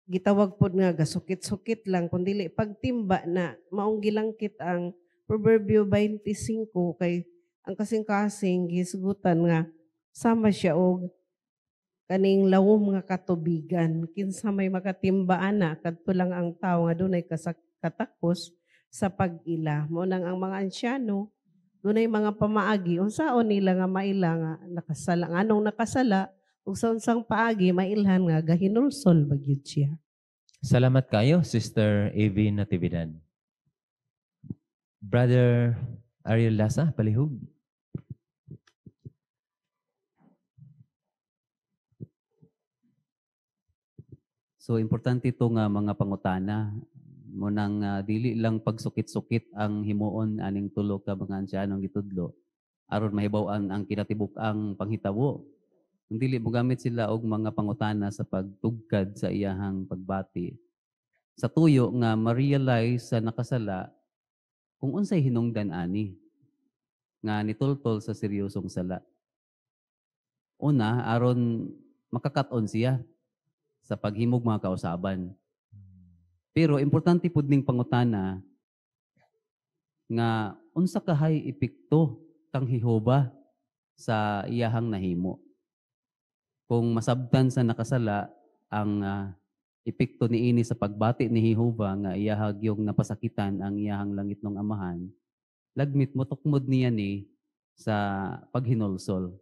[SPEAKER 8] gitawag pod nga gasukit-sukit lang kun dili pagtimba na maong gilangkit ang Proverbio 25 kay ang kasing-kasing gisgutan nga sama siya og kaning lawom nga katubigan kinsa may makatimba ana kadto lang ang tawo nga dunay katakos sa pag-ila. Mao nang ang mga ansyano dunay mga pamaagi unsaon nila nga maila nga nakasala nganong nakasala ug sa unsang paagi mailhan nga gahinulsol bagyud siya.
[SPEAKER 3] Salamat kayo, Sister Avi Natividad. Brother Ariel Lasa, palihog.
[SPEAKER 2] So importante ito nga mga pangutana mo nang dili lang pagsukit-sukit ang himuon aning tulo ka mga ansyanong gitudlo aron mahibaw-an ang kinatibuk-ang panghitabo. Kung dili mo gamit sila og mga pangutana sa pagtugkad sa iyahang pagbati. Sa tuyo nga ma-realize sa nakasala kung unsay hinungdan ani nga nitultol sa seryosong sala. Una, aron makakat-on siya sa paghimog mga kausaban. Pero importante pud ning pangutana nga unsa kahay epekto kang Jehova sa iyahang nahimo. kung masabtan sa nakasala ang epekto niini sa pagbati ni Jehova nga iyahag yung napasakitan ang iyahang langit ng amahan, lagmit mo tukmod niya ni sa paghinulsol.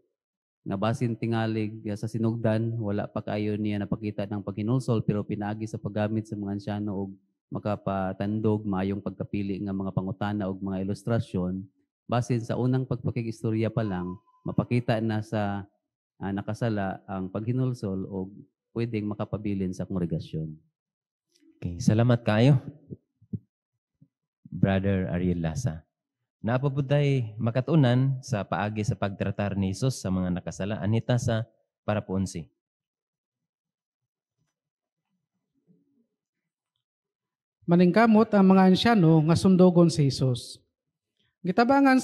[SPEAKER 2] Nga basin tingalig sa sinugdan, wala pa kayo niya napakita ng paghinulsol, pero pinaagi sa paggamit sa mga ansyano o makapatandog, mayong pagkapili nga mga pangutana o mga ilustrasyon, basin sa unang pagpakikistorya pa lang, mapakita na sa nakasala ang paghinulsol o pwedeng makapabilin sa kongregasyon.
[SPEAKER 3] Okay, salamat kayo. Brother Ariel Lasa. Napabuday makatunan sa paagi sa pagtratar ni Jesus sa mga nakasala. Anita sa parapuunsi.
[SPEAKER 4] Maningkamot ang mga ansyano nga sundogon si Jesus. Gitabangan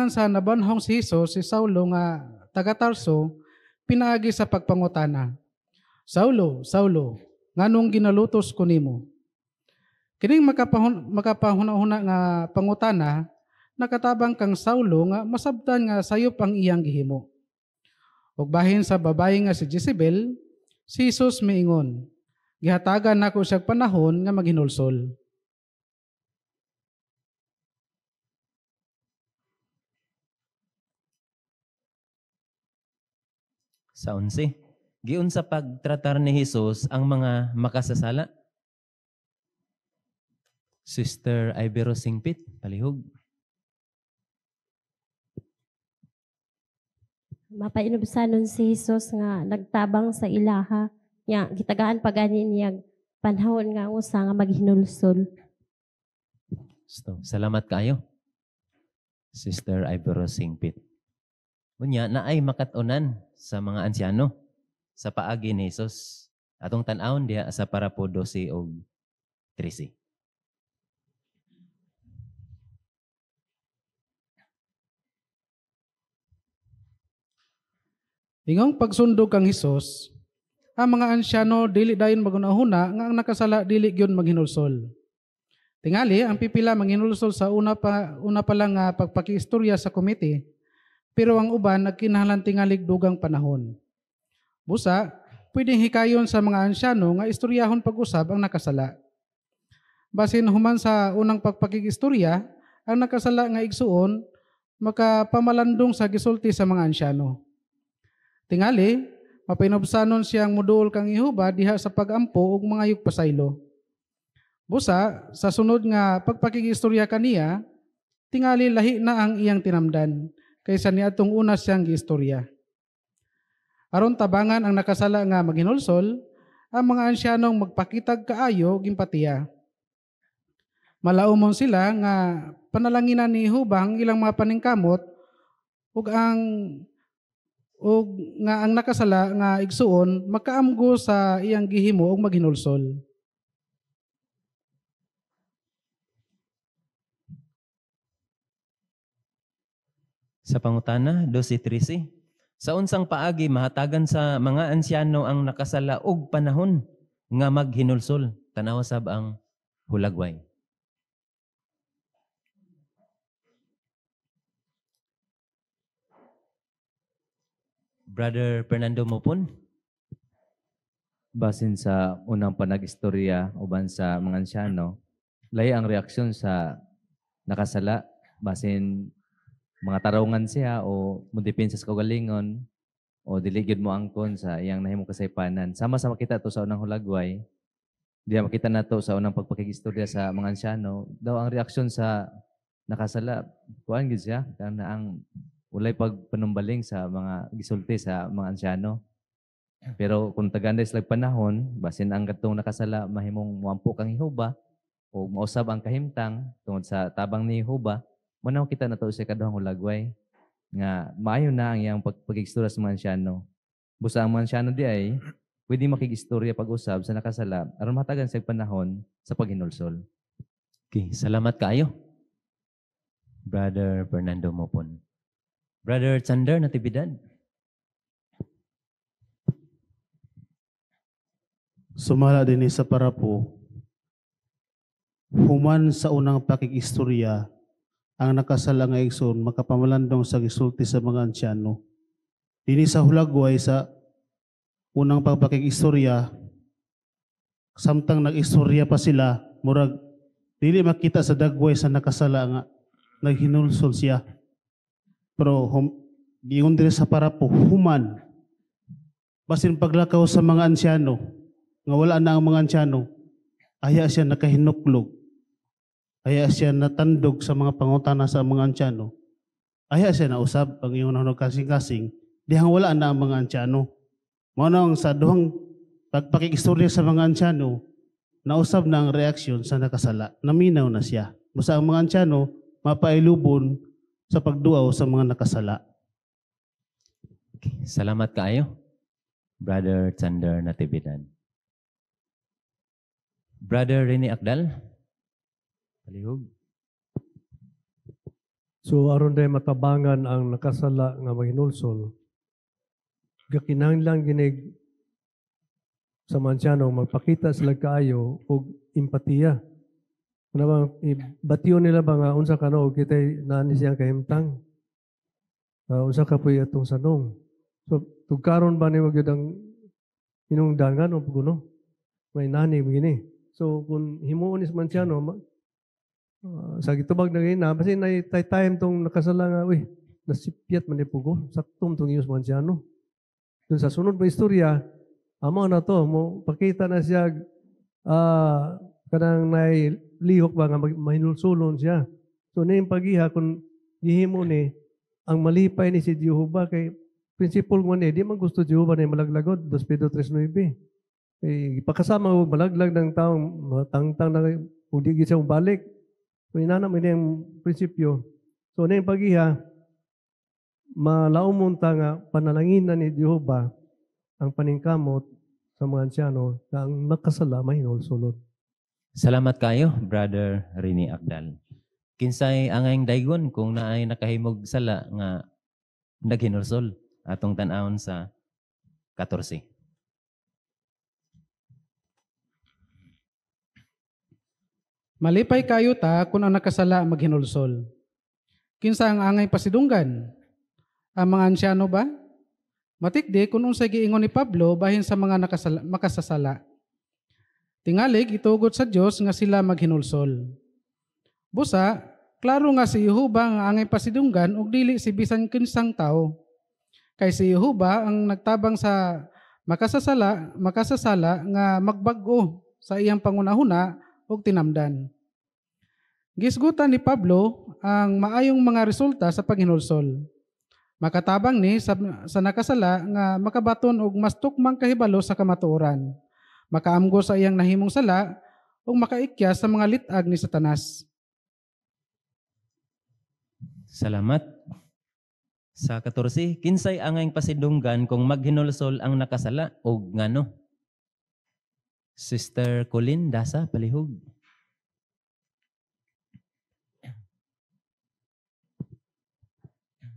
[SPEAKER 4] sa nabanhong si Jesus si Saulo nga taga Tarso pinaagi sa pagpangutana. Saulo, Saulo, nganong ginalutos ko nimo? Kining makapahuna-huna nga pangutana, nakatabang kang Saulo nga masabtan nga sayop ang iyang gihimo. Ug bahin sa babae nga si Jezebel, si Jesus miingon, gihatagan nako siya panahon nga maghinulsol.
[SPEAKER 3] Sa 11, giun sa pagtratar ni Jesus ang mga makasasala. Sister Ibero Singpit, palihog.
[SPEAKER 16] Mapainubsanon si Jesus nga nagtabang sa ilaha, nga gitagaan pagani niya panahon nga usa nga maghinulsol.
[SPEAKER 3] So, salamat kayo. Sister Ibero Singpit. Unya, naay makatunan sa mga ansyano sa paagi ni Jesus. Atong tan-awon diha sa parapo 12 o 13.
[SPEAKER 4] Ingong pagsundog kang Hesus, ang mga ansyano dili dayon magunahuna nga ang nakasala dili gyud maghinulsol. Tingali ang pipila maghinulsol sa una pa lang nga pagpakiistorya sa komite, pero ang uban nagkinahanglan tingalig dugang panahon. Busa, pwedeng hikayon sa mga ansyano nga istoryahon pag-usab ang nakasala. Basin human sa unang pagpakikistorya, ang nakasala nga igsuon makapamalandong sa gisulti sa mga ansyano. Tingali, mapinubsanon siyang muduol kang Jehova diha sa pagampo ug mga yugpasaylo. Busa, sa sunod nga pagpakikistorya kaniya, tingali lahi na ang iyang tinamdan kaysa niadtong una siyang giistorya. Aron tabangan ang nakasala nga maghinulsol, ang mga ansyanong magpakitag kaayo ug empatiya. Malaumon sila nga panalanginan ni Jehova ang ilang mga paningkamot ug nga ang nakasala nga igsuon makaamgo sa iyang gihimo ug maghinulsol.
[SPEAKER 3] Sa pangutana 12:13, sa unsang paagi mahatagan sa mga ansyano ang nakasala og panahon nga maghinulsol. Tanaw sab ang hulagway. Brother Fernando Mopon.
[SPEAKER 10] Basin sa unang panag-istorya uban sa mga ansyano, lahi ang reaksyon sa nakasala. Basin mga tarungan siya o mudepensa sa kaugalingon o diligid mo angkon sa iyang nahimong kasaypanan. Sama sa makita to sa unang hulagway, diya makita na to sa unang pagpakikistorya sa mga ansyano, daw ang reaksyon sa nakasala, kuan gid siya, kana ang ulay pagpanumbaling sa mga gisulti sa mga ansyano. Pero kung tagaanda sila panahon, basin ang katong nakasala mahimong muampo kang Jehova o mausab ang kahimtang tungod sa tabang ni Jehova, manaw kita na to sa kaduhang hulagway nga maayo na ang iyang pagkikistorya sa mga ansyano. Busa ang mga ansyano di ay pwede makikistorya pag-usab sa nakasala aron matagan sa panahon sa paghinulsol.
[SPEAKER 3] Okay, salamat kaayo. Brother Fernando Mopon. Brother Chander Natividad.
[SPEAKER 1] Sumala din sa parapo, human sa unang pakikistorya, ang nakasala nga igsoon makapamalandong sa gisulti sa mga ansyano. Dini sa hulagway sa unang pagpakikistorya, samtang nag-istorya pa sila, murag dili makita sa dagway sa nakasala nga naghinulsol siya. Pero giingon diri sa parapo, human. Basin paglakaw sa mga ansyano, nga wala na ang mga ansyano, aya siya nakahinuklog. Aya siya natandog sa mga pangutana sa mga ansyano. Aya siya nausab ang iyong nahunog kasing-kasing, dihang wala na ang mga ansyano. Manong sa duhang pagpakikistorya sa mga ansyano, nausab na ang reaksyon sa nakasala. Naminaw na siya. Basta ang mga ansyano, mapailubon sa pagduaw sa mga nakasala.
[SPEAKER 3] Salamat kaayo, Brother Chander Natividad. Brother Rene Akdal, palihog.
[SPEAKER 11] So aron day matabangan ang nakasala nga mahinulsol, gakinahanglan ginig sa mansyano magpakita sila kaayo og empatiya. Ano ba ibatiyo nila ba nga unsa kano kitay nani siyang kahimtang? Unsa ka puy atong sanong. So tugkaron ba ni magyud ang inungdangan o puguno? May nani begini. So kung himuon is mansyano sa gitubag na gina, kasi na time tong nakasala nga, nasipyat man pugo, saktom tong iyos mansyano. Dun sa sunod pa istorya, amo na to, mo pakita na siya, kanang nailihok ba nga mahinulsulon siya. So na yung pagiha, kung gihimo ni, ang malipay ni si Jehovah, kay principle mo ni, di man gusto Jehovah na malaglagod, 2 Pedro 3:9. Ipakasama mo, malaglag ng taong, matangtang na, hindi siya balik. Kung inanam ini ang prinsipyo, so na yung pagiha, malaumunta nga panalangin na ni Jehovah ang paningkamot sa mga ansyano na ang nakasala mahinulsulod.
[SPEAKER 3] Salamat kayo, Brother Rene Akdal. Kinsay angayng daygon kung naay nakahimog sala nga naghinulsol atong tan-awon sa 14.
[SPEAKER 4] Malipay kayo ta kung ang nakasala maghinulsol. Kinsa ang angay pasidunggan? Ang mga ansyano ba? Matikdi kung unsay giingon ni Pablo bahin sa mga makasasala. Tingalig itugot sa Dios nga sila maghinulsol. Busa, klaro nga si Jehovah nga angay pasidunggan ug dili si bisan kinsang tao. Kay si Jehovah ang nagtabang sa makasasala nga magbag-o sa iyang pangunahuna ug tinamdan. Gisgutan ni Pablo ang maayong mga resulta sa paghinulsol. Makatabang ni sa nakasala nga makabaton og mas tukmang kahibalo sa kamatuoran. Makaamgo sa iyang nahimong sala ug makaikyas sa mga litag ni Satanas.
[SPEAKER 3] Salamat. Sa 14, kinsay angayng pasidunggan kung maghinulsol ang nakasala og ngano? Sister Colin Dasa, palihog.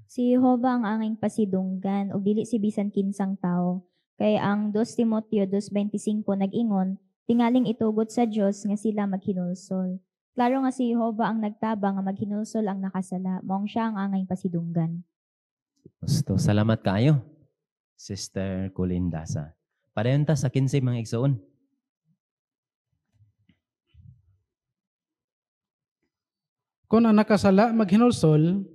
[SPEAKER 17] Si Jehovah ang anging pasidunggan ug dili si bisan kinsang tao. Kay ang 2 Timoteo 2:25 nag-ingon, tingaling itugot sa Dios nga sila maghinulsol. Klaro nga si Jehovah ang nagtabang nga maghinulsol ang nakasala, maong siya ang anging pasidunggan.
[SPEAKER 3] Gusto, salamat kaayo, Sister Colin Dasa. Padayon ta sa 15 mga igsoon.
[SPEAKER 4] Kung ang nakasala maghinulsol,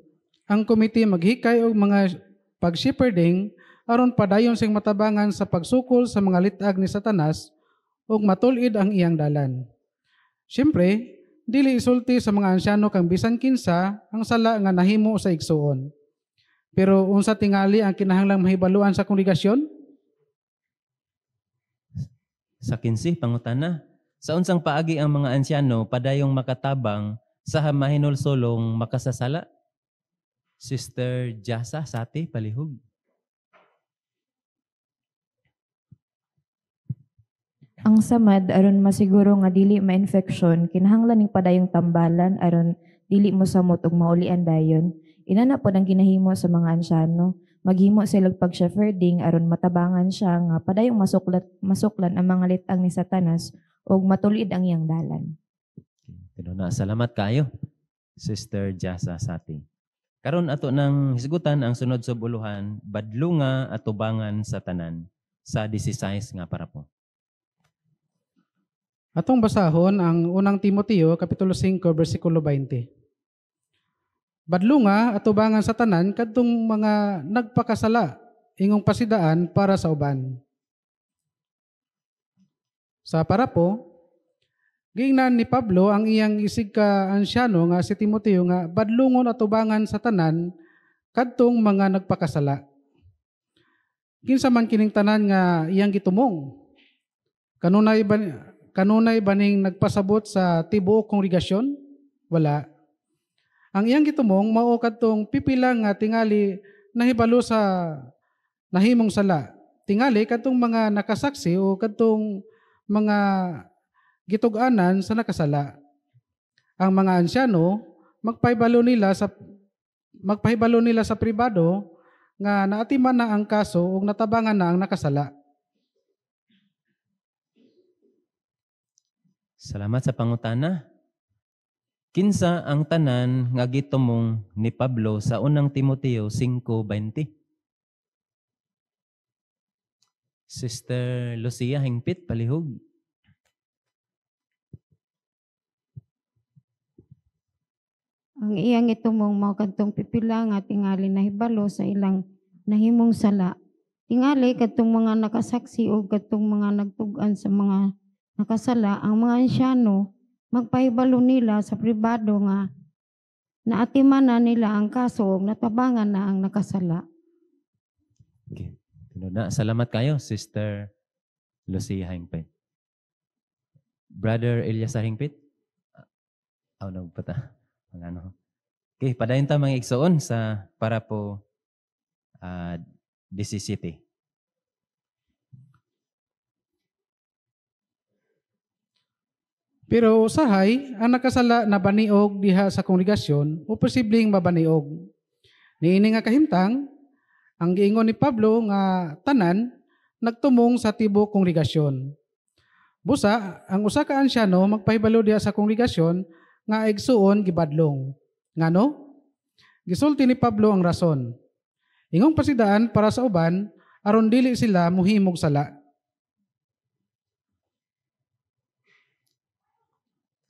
[SPEAKER 4] ang komite maghikay og mga pag-shepherding aron padayon sing matabangan sa pagsukol sa mga litag ni Satanas ug matulid ang iyang dalan. Siyempre, dili isulti sa mga ansyano kang bisan kinsa ang sala nga nahimo sa igsuon. Pero unsa tingali ang kinahanglang mahibaluan sa kongregasyon?
[SPEAKER 3] Sa 15, pangutana. Sa unsang paagi ang mga ansyano padayong makatabang sa mahinulsolong makasasala? Sister Jasa Sati, palihog.
[SPEAKER 18] Ang samad aron masiguro nga dili ma-infeksyon, kinahanglan ning padayong tambalan aron dili mo samot og maulian dayon. Inana pod ang ginahimo sa mga ansyano. Maghimo sila pag-shepherding aron matabangan siya nga padayong masuklan ang mga litang ni Satanas ug matulid ang iyang dalan.
[SPEAKER 3] Na, salamat kayo, Sister Jasa Sati. Karon ato nang hisgutan ang sunod sa buluhan, badlunga at tubangan sa tanan sa 16 nga parapo.
[SPEAKER 4] Atong basahon ang unang Timoteo, Kapitulo 5, versikulo 20. Badlunga at tubangan sa tanan kadtong mga nagpakasala, ingong pasidaan para sa uban. Sa parapo, giingnan ni Pablo ang iyang isig ka ansyano nga si Timoteo nga badlungon at tubangan sa tanan kadtong mga nagpakasala. Kinsa man kining tanan nga iyang gitumong. Kanunay baning nagpasabot sa tibuok kongregasyon? Wala. Ang iyang gitumong mao kadtong pipila nga tingali nahibalo sa nahimong sala. Tingali kadtong mga nakasaksi o kadtong mga gitug-anan sa nakasala. Ang mga ansyano magpahibalo nila sa pribado nga naatiman na ang kaso ug natabangan na ang nakasala.
[SPEAKER 3] Salamat sa pangutana. Kinsa ang tanan nga gitumong ni Pablo sa unang Timoteo 5:20? Sister Lucia Hingpit, palihog.
[SPEAKER 19] Ang iyang itumong mao kadtong pipila nga tingali nahibalo sa ilang nahimong sala. Tingali kadtong mga nakasaksi o kadtong mga nagtug-an sa mga nakasala, ang mga ansyano magpahibalo nila sa pribado nga naatiman na nila ang kaso ug natabangan na ang nakasala.
[SPEAKER 3] Okay. Na, salamat kayo, Sister Lucia Hingpit. Brother Elias Hingpit? Nagpata. Ano. Okay, padayon ta mga igsoon sa para po 17.
[SPEAKER 4] Pero usahay, ang nakasala na baniog diha sa kongregasyon o posibleng mabaniog. Niini nga kahimtang, ang giingon ni Pablo nga tanan nagtumong sa tibuok kongregasyon. Busa, ang usa ka ansyano magpahibalo diha sa kongregasyon nga igsuon gibadlong. Ngano? Gisulti ni Pablo ang rason. Ingong pasidaan para sa uban aron dili sila muhimog sala.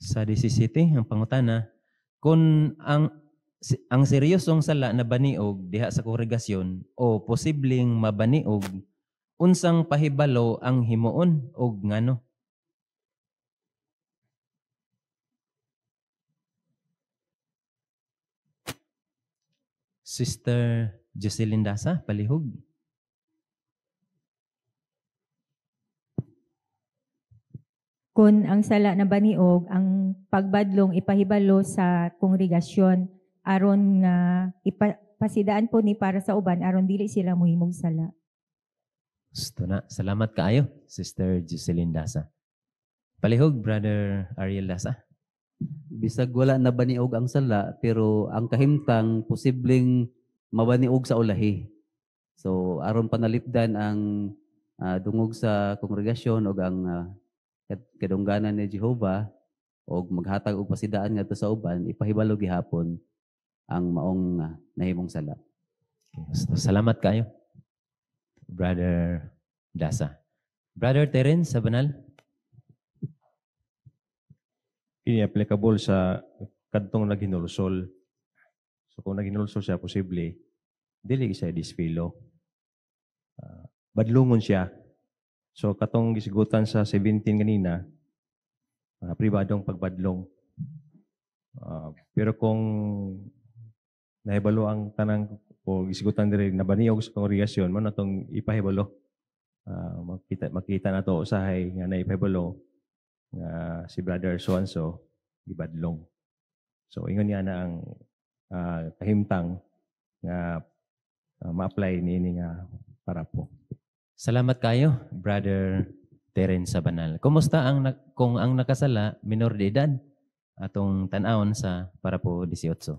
[SPEAKER 3] Sa 17, ang pangutana, kung ang seryosong sala na baniog diha sa kongregasyon o posibleng mabaniog, unsang pahibalo ang himuon o ngano? Sister Jocelyn Dasa, palihog.
[SPEAKER 20] Kung ang sala na baniog, ang pagbadlong ipahibalo sa kongregasyon aron nga ipasidaan po ni para sa uban aron dili sila muhimog sala.
[SPEAKER 3] Gusto na. Salamat kaayo, Sister Jocelyn Dasa. Palihog, Brother Ariel Dasa.
[SPEAKER 2] Bisag wala na baniog ang sala, pero ang kahimtang posibleng mabaniog sa ulahi. So aron panalipdan ang dungog sa kongregasyon o ang kadungganan ni Jehovah o maghatag og pasidaan ngadto sa uban, ipahibalo gihapon ang maong nahimong sala.
[SPEAKER 3] Okay. Salamat kayo, Brother Dasa. Brother Terence Sabanal.
[SPEAKER 13] Ini applicable sa kadtong naghinulsol. So kung naghinulsol siya, posible, dili siya disfilo. Badlungon siya. So katong gisigutan sa 17 kanina, pribadong pagbadlong. Pero kung nahibalo ang tanang o gisigutan diri na baniog sa kongregasyon, mo natong ipahibalo. Makita na to usahay nga naipahibalo nga si Brother so-and-so ibadlong. So ingon niya na ang kahimtang nga ma-apply niini nga para po.
[SPEAKER 3] Salamat kayo, Brother Terence Sabanal. Kumusta kung ang nakasala minor de edad atong tan-awon sa para po 18?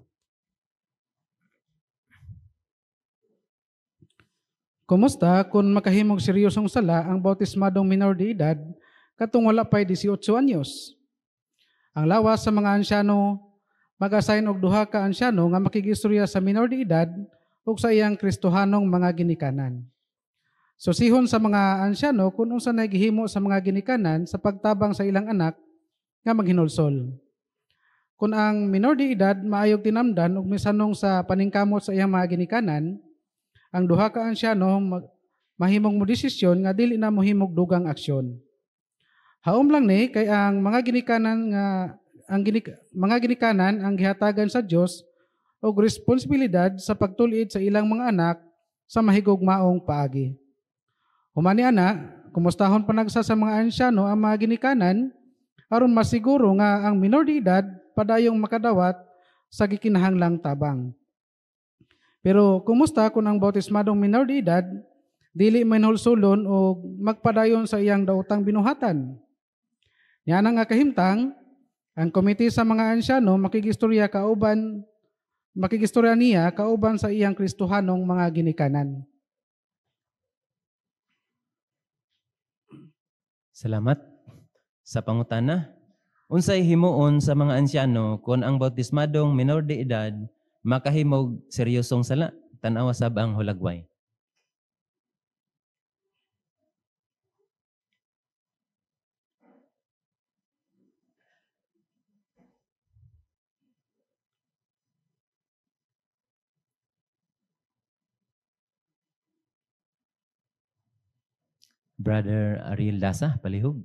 [SPEAKER 4] Kumusta kung makahimog seryosong sala ang bautismadong minor de edad katong wala pa'y 18 anyos? Ang lawas sa mga ansyano mag-assign og duha ka ansyano nga makigistorya sa minor de edad ug sa iyang Kristohanong mga ginikanan. So sihon sa mga ansyano kung unsa na gihimo sa mga ginikanan sa pagtabang sa ilang anak nga maghinulsol. Kung ang minor de edad maayog tinamdan ug misanong sa paningkamot sa iyang mga ginikanan, ang duha ka ansyano mahimong mo desisyon nga dili na mohimog dugang aksyon. Haom lang ni kay ang mga ginikanan ang gihatagan sa Dios og responsibilidad sa pagtul-id sa ilang mga anak sa mahigugmaong paagi. Humani ana, kumustahon panagsa sa mga ansyano ang mga ginikanan aron masiguro nga ang minor de edad padayong makadawat sa gikinahanglang tabang. Pero kumusta kung ang bautismadong minor de edad dili manhulsulon o magpadayon sa iyang daotang binuhatan? Yan ang kahimtang, ang komite sa mga ansyano makigistorya niya kauban sa iyang Kristohanong mga ginikanan.
[SPEAKER 3] Salamat sa pangutana. Unsay himuon sa mga ansyano kung ang bautismadong minor de edad makahimog seryosong sala? Tanawa sab ang hulagway. Brother Ariel Lasa, palihog.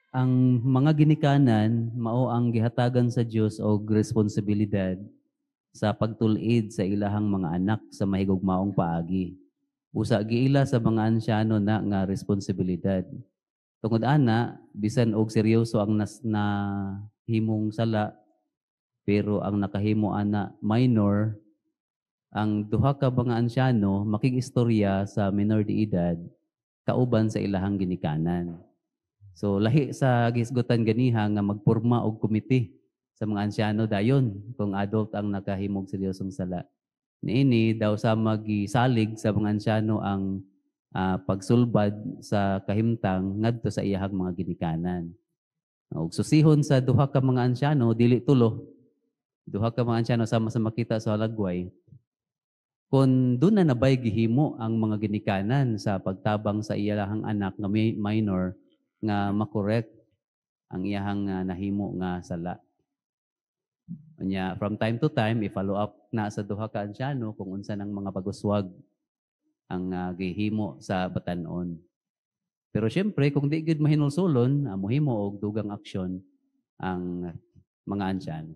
[SPEAKER 2] Ang mga ginikanan mao ang gihatagan sa Dios og responsibilidad sa pagtul-id sa ilahang mga anak sa mahigugmaong paagi. Usa giila sa mga ansyano na nga responsibilidad. Tungod ana, bisan og seryoso ang himong sala, pero ang nakahimo ana minor, ang duha ka mga ansyano makigistorya sa minor de edad kauban sa ilahang ginikanan. So lahi sa gisgutan ganiha nga magporma og komite sa mga ansyano dayon kung adult ang nakahimog seryosong sala. Niini daw sa magisalig sa mga ansyano ang pagsulbad sa kahimtang ngadto sa iyahang mga ginikanan. Ug susihon sa duha ka mga ansyano dili tulo. Duha ka mga ansyano sama sa makita sa halagway. Kung doon na nabay gihimo ang mga ginikanan sa pagtabang sa iyahang anak nga minor nga makorek ang iyahang nahimo nga sala. Unya, from time to time, i-follow up na sa duha ka ansyano kung unsa ng mga paguswag ang gihimo sa batanon. Pero syempre, kung di gid mahinulsulon, mohimo og dugang aksyon ang mga ansyano.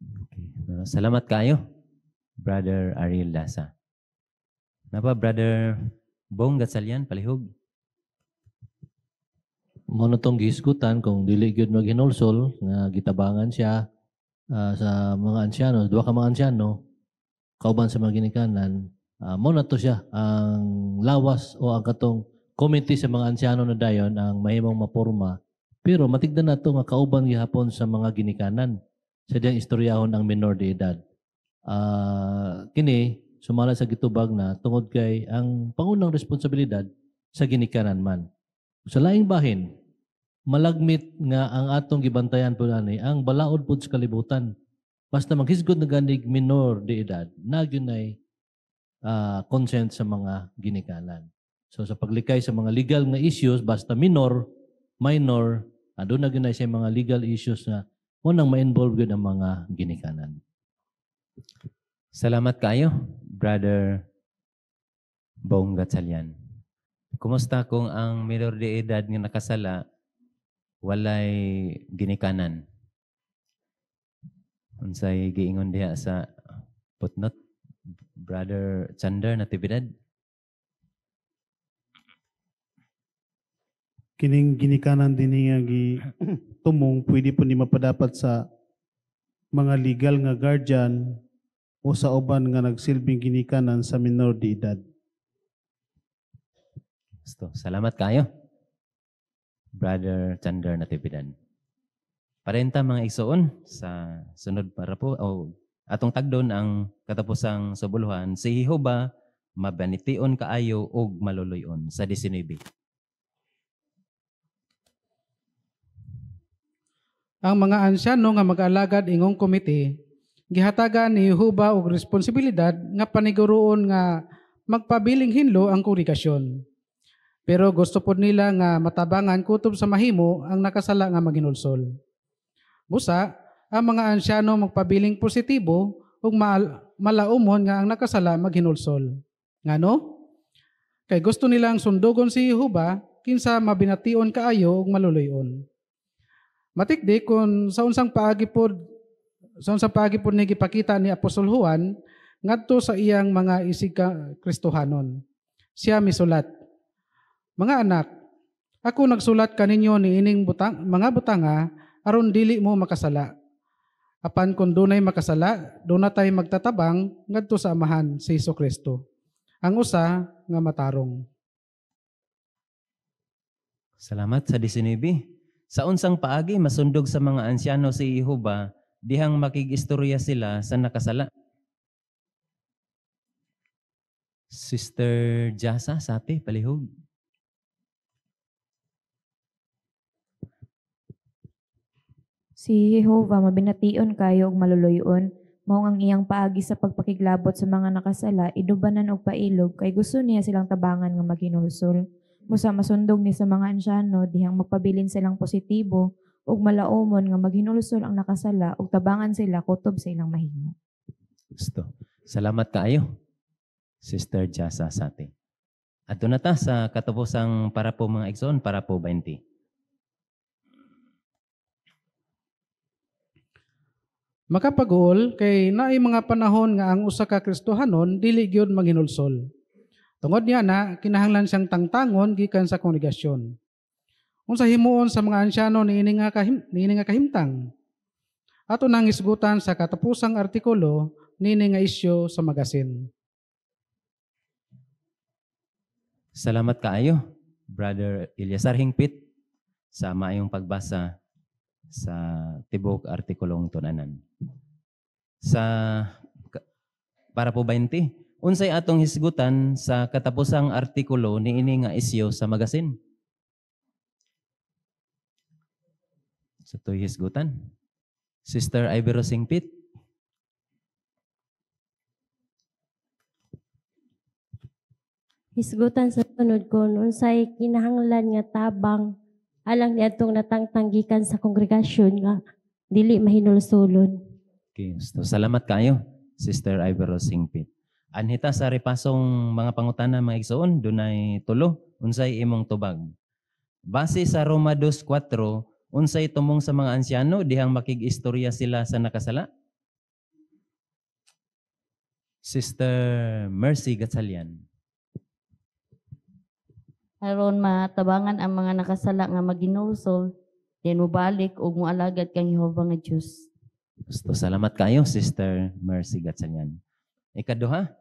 [SPEAKER 3] Okay. Salamat kayo, Brother Ariel Lasa. Napa, Brother Bong Gatsalyan, palihog.
[SPEAKER 12] Muna itong gihisgutan kung dili gyud maghinulsol nga gitabangan siya sa mga ansyano, duha ka mga ansyano, kauban sa mga ginikanan, muna to siya ang lawas o ang katong committee sa mga ansyano na dayon ang mahimong maporma, pero matigdan na to nga kauban gihapon sa mga ginikanan sa diyang istoryahon ang minor de edad. Kini sumala sa gitubag na tungod kay ang pangunang responsibilidad sa ginikanan man. Sa laing bahin, malagmit nga ang atong gibantayan po ani ang balaod po sa kalibutan. Basta maghisgod na ganig minor de edad, nagyunay consent sa mga ginikanan. So sa paglikay sa mga legal nga issues, basta minor, minor, doon nagyunay sa mga legal issues na unang ma-involve yun ang mga ginikanan.
[SPEAKER 3] Salamat kayo, Brother Bong Gatsalyan. Kumusta kung ang minor de edad nga nakasala walay ginikanan? Unsay giingon diha sa footnote, Brother Chander Natividad?
[SPEAKER 1] Kining ginikanan din nga tumong pwede po ni mapadapat sa mga legal nga guardian o sa uban nga nagsilbing ginikanan sa minor de edad.
[SPEAKER 3] Salamat kayo, Brother Chander Natividad. Parenta mga igsoon sa sunod para po atong tagdon ang katapusang subuluhan si Jehova mabanitiun kaayo og maluluyon sa 19.
[SPEAKER 4] Ang mga ansyano nga mag-alagad ingong komite, gihatagan ni Jehovah og responsibilidad nga paniguroon nga magpabiling hinlo ang kongregasyon. Pero gusto pod nila nga matabangan kutob sa mahimo ang nakasala nga maghinulsol. Busa, ang mga ansyano magpabiling positibo ug malaumon nga ang nakasala maghinulsol. Ngano? Kay gusto nilang sundugon si Jehovah kinsa mabination kaayo ug maluluyon. Matikdi kung sa unsang paagi pod ni gipakita ni Apostol Juan ngadto sa iyang mga isig Kristohanon. Siya misulat, "Mga anak, ako nagsulat kaninyo ni ining mga butanga aron dili mo makasala. Apan kung dunay makasala, doon na tayo magtatabang ngadto sa Amahan si Jesucristo. Ang usa nga matarong."
[SPEAKER 3] Salamat sa 19. Sa unsang paagi masundog sa mga ansyano si Jehovah dihang makig-istorya sila sa nakasala. Sister Jasa Sati, palihog.
[SPEAKER 18] Si Jehovah mabination kayo og maluluyon, mao ang iyang paagi sa pagpakiglabot sa mga nakasala, idubanan og pailog kay gusto niya silang tabangan nga maghinulsol. Musa masundog ni sa mga ansyano dihang magpabilin silang positibo ug malaumon nga maghinulsol ang nakasala ug tabangan sila kutob sa ilang mahimo.
[SPEAKER 3] Gusto. Salamat kaayo, Sister Jasa Sati. Adto na ta sa katapusang para po mga igsoon, para po 20.
[SPEAKER 4] Makapag-uol kay naay mga panahon nga ang usa ka Kristohanon dili gyud maghinulsol. Tungod niya na kinahanglan siyang tangtangon gikan sa kongregasyon. Unsa himuon sa mga ansyano niini nga kahimtang? Ato nang isgutan sa katapusang artikulo niini nga isyu sa magasin.
[SPEAKER 3] Salamat kaayo, Brother Eliasar Hingpit, sa maayong pagbasa sa tibok artikulong tunanan. Para po 20, unsay atong hisgutan sa katapusang artikulo niini nga isyu sa magasin? Sa to'y hisgutan. Sister Ivy Rosingpit.
[SPEAKER 16] Hisgutan sa tunod ko, unsay kinahanglan nga tabang alang niadtong natangtanggikan sa kongregasyon nga dili mahinulsulon.
[SPEAKER 3] Okay, so salamat kayo, Sister Ivy Rosingpit. Anhita sa repasong mga pangutana mga igsoon, dunay tulo, unsay imong tubag. Base sa Roma 2:4, unsay tumong sa mga ansyano dihang makig-istorya sila sa nakasala? Sister Mercy Gatsalian.
[SPEAKER 21] Aron matabangan ang mga nakasala nga maghinulsol, then mubalik o mualagad kang Jehovah nga Diyos.
[SPEAKER 3] Gusto, salamat kayo, Sister Mercy Gatsalian. Ikaduha,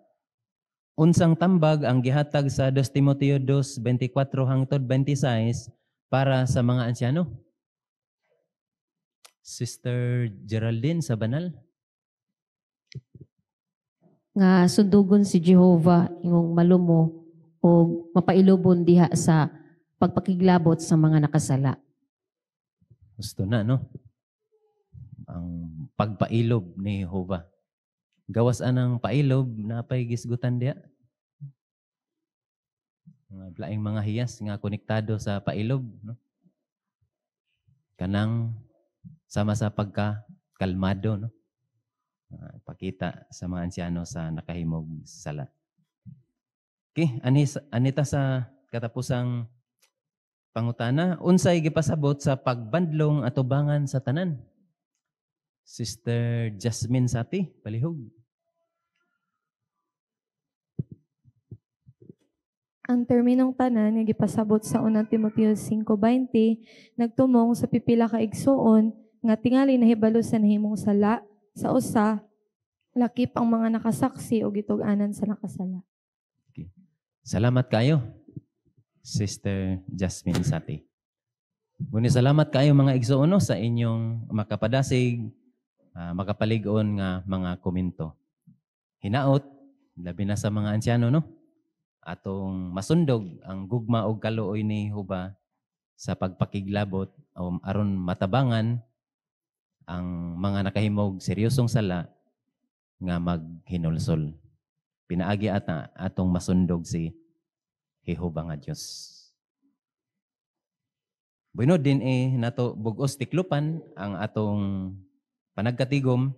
[SPEAKER 3] unsang tambag ang gihatag sa 2 Timoteo 2:24 hangtod 26 para sa mga ansyano? Sister Geraldine sa banal.
[SPEAKER 7] Nga sundugon si Jehovah imong malumo o mapailubon diha sa pagpakiglabot sa mga nakasala.
[SPEAKER 3] Gusto na, no? Ang pagpailob ni Jehovah. Gawas anang pailob na pay gisgutan diha. Mga laing mga hiyas nga konektado sa pailob, no? Kanang sama sa pagkakalmado, no? Pakita sa mga ansyano sa nakahimog sala. Okay, anita sa katapusang pangutana, unsay gipasabot sa pagbandlong atubangan sa tanan? Sister Jasmine Sati, palihog.
[SPEAKER 18] Ang terminong tanan nga gipasabot sa 1 Timoteo 5:20 nagtumong sa pipila ka igsuon nga tingali nahibalo sa nahimong sala sa usa lakip ang mga nakasaksi o gitug-anan sa nakasala.
[SPEAKER 3] Okay. Salamat kayo, Sister Jasmine Sati. Muni salamat kayo mga igsuon sa inyong makapadasig, makapalig-on nga mga komento. Hinaot, labi na sa mga ansyano, no? Atong masundog ang gugma o kaluoy ni Jehovah sa pagpakiglabot o aron matabangan ang mga nakahimog seryosong sala nga maghinulsol. Pinaagi ata atong masundog si Jehova nga Dios. Bueno din nato bugos tiklupan ang atong panagkatigom.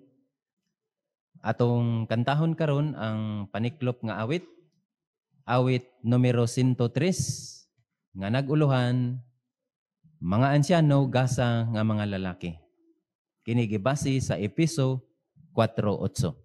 [SPEAKER 3] Atong kantahon karon ang paniklop nga awit. Awit numero 103 nga naguluhan mga ansyano gasa nga mga lalaki. Kini gibase sa Epeso 4:8.